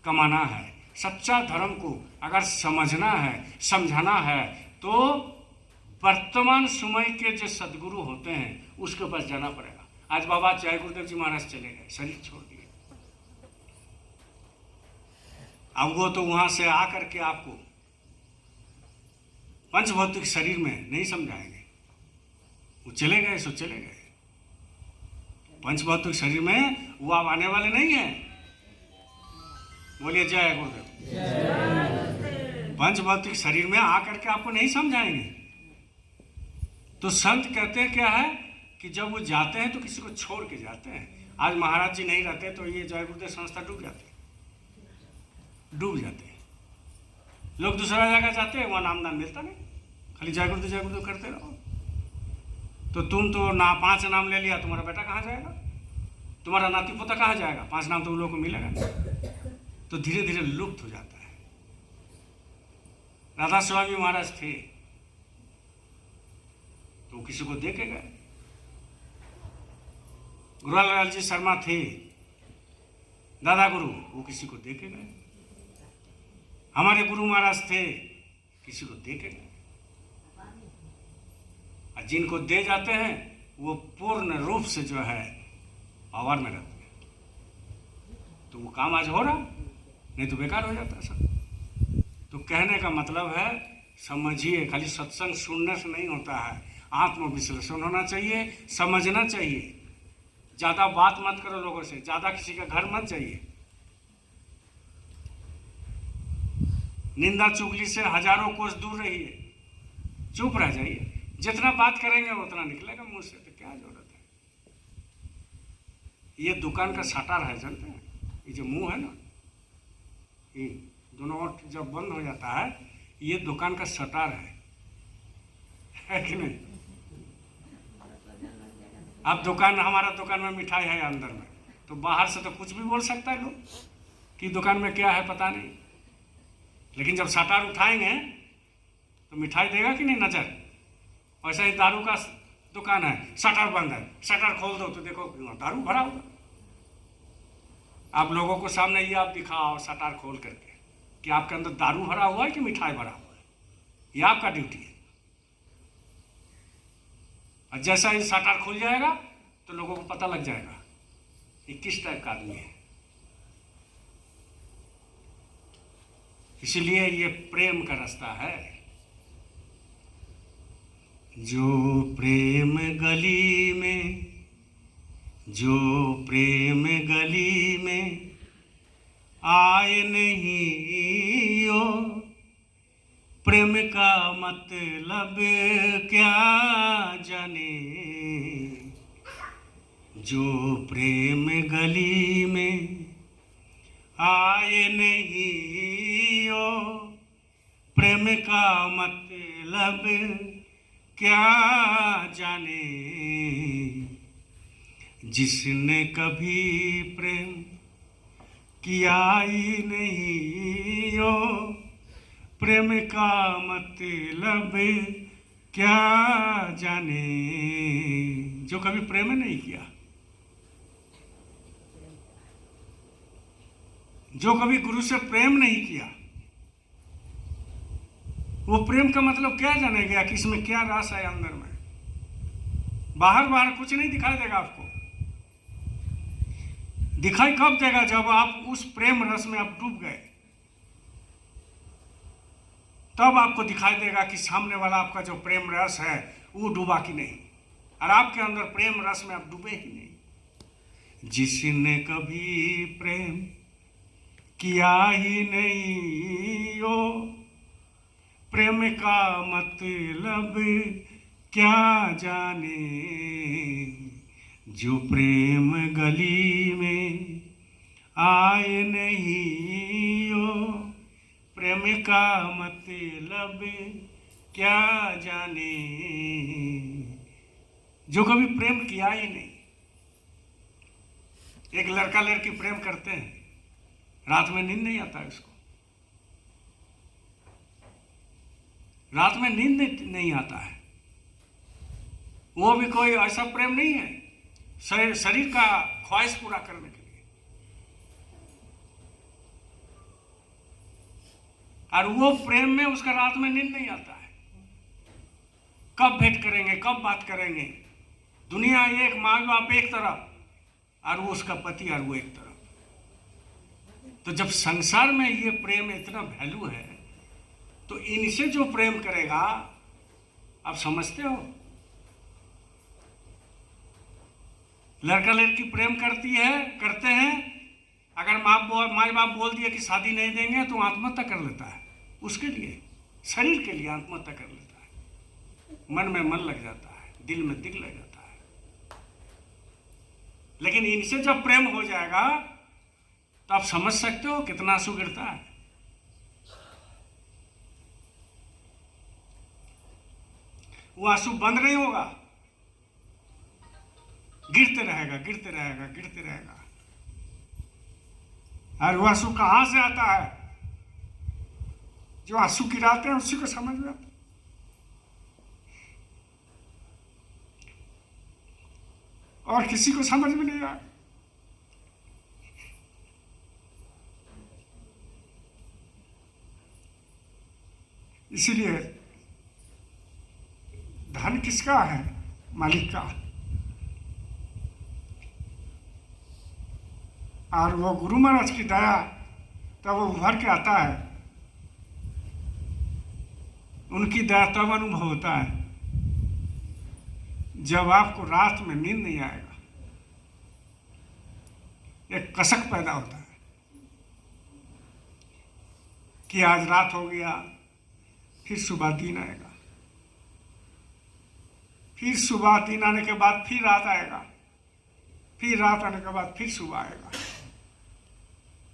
कमाना है, सच्चा धर्म को अगर समझना है, समझाना है, तो वर्तमान समय के जो सदगुरु होते हैं उसके पास जाना पड़ेगा। आज बाबा जय गुरुदेव जी महाराज चले गए, शरीर छोड़ दिए। अब वो तो वहां से आकर के आपको पंचभौतिक शरीर में नहीं समझाएंगे। वो चले गए सो चले गए, पंचभौतिक शरीर में वो अब आने वाले नहीं है। बोलिए जय गुरुदेव। पंचभौतिक शरीर में आकर के आपको नहीं समझाएंगे। तो संत कहते हैं क्या है कि जब वो जाते हैं तो किसी को छोड़ के जाते हैं। आज महाराज जी नहीं रहते तो ये जय गुरुदेव संस्था डूब जाते हैं। लोग दूसरा जगह जाते हैं, वहाँ नामदान मिलता नहीं, खाली जय गुरुदेव करते रहो। तो तुम तो ना 5 नाम ले लिया, तुम्हारा बेटा कहाँ जाएगा, तुम्हारा नाती पोता कहाँ जाएगा? 5 नाम तो उन लोगों को मिलेगा। तो धीरे धीरे लुप्त हो जाता है। राधा स्वामी महाराज थे तो वो किसी को दे के गए। गुरुलाल जी शर्मा थे, दादा गुरु, वो किसी को दे के गए। हमारे गुरु महाराज थे, किसी को दे के गए। और जिनको दे जाते हैं वो पूर्ण रूप से जो है पावर में रहते हैं। तो वो काम आज हो रहा, नहीं तो बेकार हो जाता है सब। तो कहने का मतलब है, समझिए, खाली सत्संग सुनने से नहीं होता है, आत्मविश्लेषण होना चाहिए, समझना चाहिए। ज़्यादा बात मत करो लोगों से, ज़्यादा किसी का घर मत जाइए। निंदा चुगली से हजारों कोस दूर रहिए, चुप रह जाइए। जितना बात करेंगे उतना निकलेगा मुंह से, तो क्या जरूरत है। ये दुकान का शटर है, जानते हैं? ये जो मुंह है ना, ये दोनों ओर जब बंद हो जाता है, ये दुकान का शटर है कि नहीं? अब दुकान, हमारा दुकान में मिठाई है अंदर में, तो बाहर से तो कुछ भी बोल सकता है लोग कि दुकान में क्या है पता नहीं, लेकिन जब शटर उठाएंगे तो मिठाई देगा कि नहीं नजर। वैसा ही दारू का दुकान है, शटर बंद है, शटर खोल दो तो देखो दारू भरा होगा। आप लोगों को सामने ये आप दिखाओ शटर खोल करके कि आपके अंदर दारू भरा हुआ है कि मिठाई भरा हुआ है। ये आपका ड्यूटी है। और जैसा ही शटर खुल जाएगा तो लोगों को पता लग जाएगा कि किस टाइप का आदमी है। इसीलिए ये प्रेम का रास्ता है। जो प्रेम गली में, जो प्रेम गली में आए नहीं हो, प्रेम का मतलब क्या जाने। जो प्रेम गली में आए नहीं हो, प्रेम का मतलब क्या जाने। जिसने कभी प्रेम किया ही नहीं हो, प्रेम का मतलब क्या जाने। जो कभी प्रेम नहीं किया, जो कभी गुरु से प्रेम नहीं किया, वो प्रेम का मतलब क्या जानेगा कि इसमें क्या रस है अंदर में। बाहर कुछ नहीं दिखाई देगा आपको। दिखाई कब देगा? जब आप उस प्रेम रस में आप डूब गए, तब आपको दिखाई देगा कि सामने वाला आपका जो प्रेम रस है वो डूबा कि नहीं, और आपके अंदर प्रेम रस में आप डूबे ही नहीं। जिसने कभी प्रेम किया ही नहीं हो, प्रेम का मतलब क्या जाने। जो प्रेम गली में आए नहीं हो, प्रेम का मतलब क्या जाने। जो कभी प्रेम किया ही नहीं। एक लड़का लड़की प्रेम करते हैं, रात में नींद नहीं आता है उसको, रात में नींद नहीं आता है। वो भी कोई ऐसा प्रेम नहीं है शरीर का ख्वाहिश पूरा करने के लिए। और वो प्रेम में उसका रात में नींद नहीं आता है। कब भेंट करेंगे, कब बात करेंगे। दुनिया एक, माँ बाप एक तरफ और वो उसका पति और वो एक तरफ। तो जब संसार में ये प्रेम इतना वैल्यू है तो इनसे जो प्रेम करेगा, आप समझते हो, लड़का लड़की प्रेम करते हैं, अगर माँ बाप बोल दिए कि शादी नहीं देंगे तो आत्महत्या कर लेता है। उसके लिए, शरीर के लिए आत्महत्या कर लेता है। मन में मन लग जाता है, दिल में दिल लग जाता है। लेकिन इनसे जब प्रेम हो जाएगा तो आप समझ सकते हो कितना आंसू गिरता है। वो आंसू बंद नहीं होगा, गिरते रहेगा, गिरते रहेगा, गिरते रहेगा। और वो आंसू कहां से आता है? जो आंसू गिराते हैं उसी को समझ में आता है। और किसी को समझ में नहीं आया। इसीलिए धन किसका है? मालिक का। और वो गुरु महाराज की दया तब वो उभर के आता है, उनकी दया तब अनुभव होता है जब आपको रात में नींद नहीं आएगा। एक कसक पैदा होता है कि आज रात हो गया, फिर सुबह दिन आएगा, फिर सुबह दिन आने के बाद फिर रात आएगा, फिर रात आने के बाद फिर सुबह आएगा।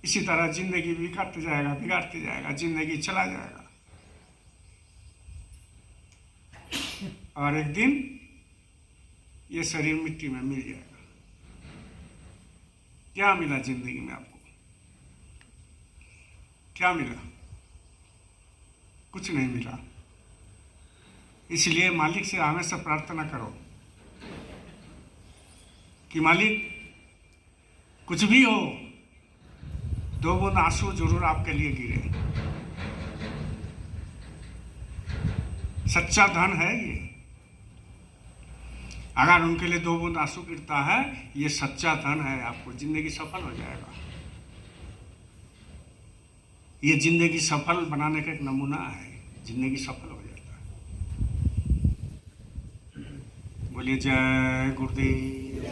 इसी तरह जिंदगी बिगड़ते जाएगा, जिंदगी चला जाएगा। और एक दिन ये शरीर मिट्टी में मिल जाएगा। क्या मिला जिंदगी में आपको? क्या मिला? कुछ नहीं मिला। इसलिए मालिक से हमेशा प्रार्थना करो कि मालिक कुछ भी हो, 2 बूंद आंसू जरूर आपके लिए गिरे। सच्चा धन है ये। अगर उनके लिए 2 बूंद आंसू गिरता है, ये सच्चा धन है। आपको जिंदगी सफल हो जाएगा। ये जिंदगी सफल बनाने का एक नमूना है। जिंदगी सफल हो जाता है। बोलिए जय गुरुदेव,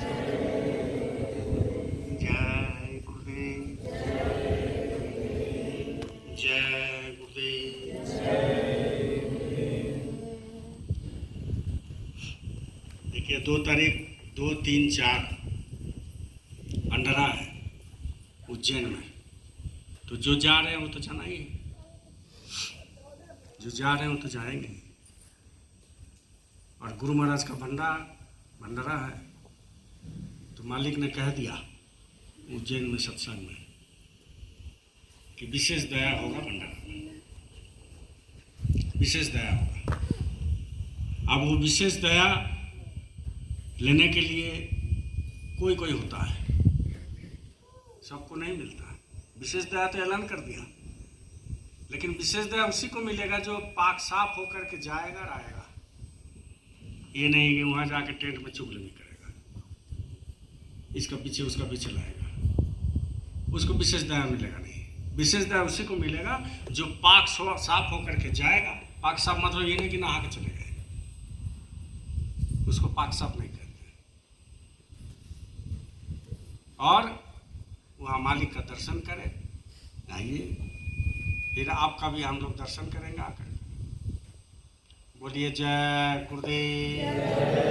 जय गुरुदेव, जय गुरुदेव। देखिए 2 तारीख 2, 3, 4 भंडारा है उज्जैन में। तो जो जा रहे हैं वो तो जाना ही है, जो जा रहे हैं वो तो जाएंगे। और गुरु महाराज का भंडारा है। तो मालिक ने कह दिया उज्जैन में सत्संग में कि विशेष दया होगा भंडारा में, विशेष दया होगा। अब वो विशेष दया लेने के लिए कोई कोई होता है, सबको नहीं मिलता। विशेष दया तो ऐलान कर दिया, लेकिन विशेष दया उसी को मिलेगा जो पाक साफ होकर के जाएगा और आएगा। ये नहीं कि वहां जाके टेंट में चुगली करेगा, इसका पीछे उसका पीछे लाएगा, उसको विशेष दया मिलेगा नहीं। विशेष दया उसी को मिलेगा जो पाक साफ होकर के जाएगा। पाक साफ मतलब ये नहीं कि नहा के चले गए, उसको पाक साफ नहीं कहते। और वहाँ मालिक का दर्शन करें। आइए, फिर आपका भी हम लोग दर्शन करेंगे आकर। बोलिए जय गुरुदेव।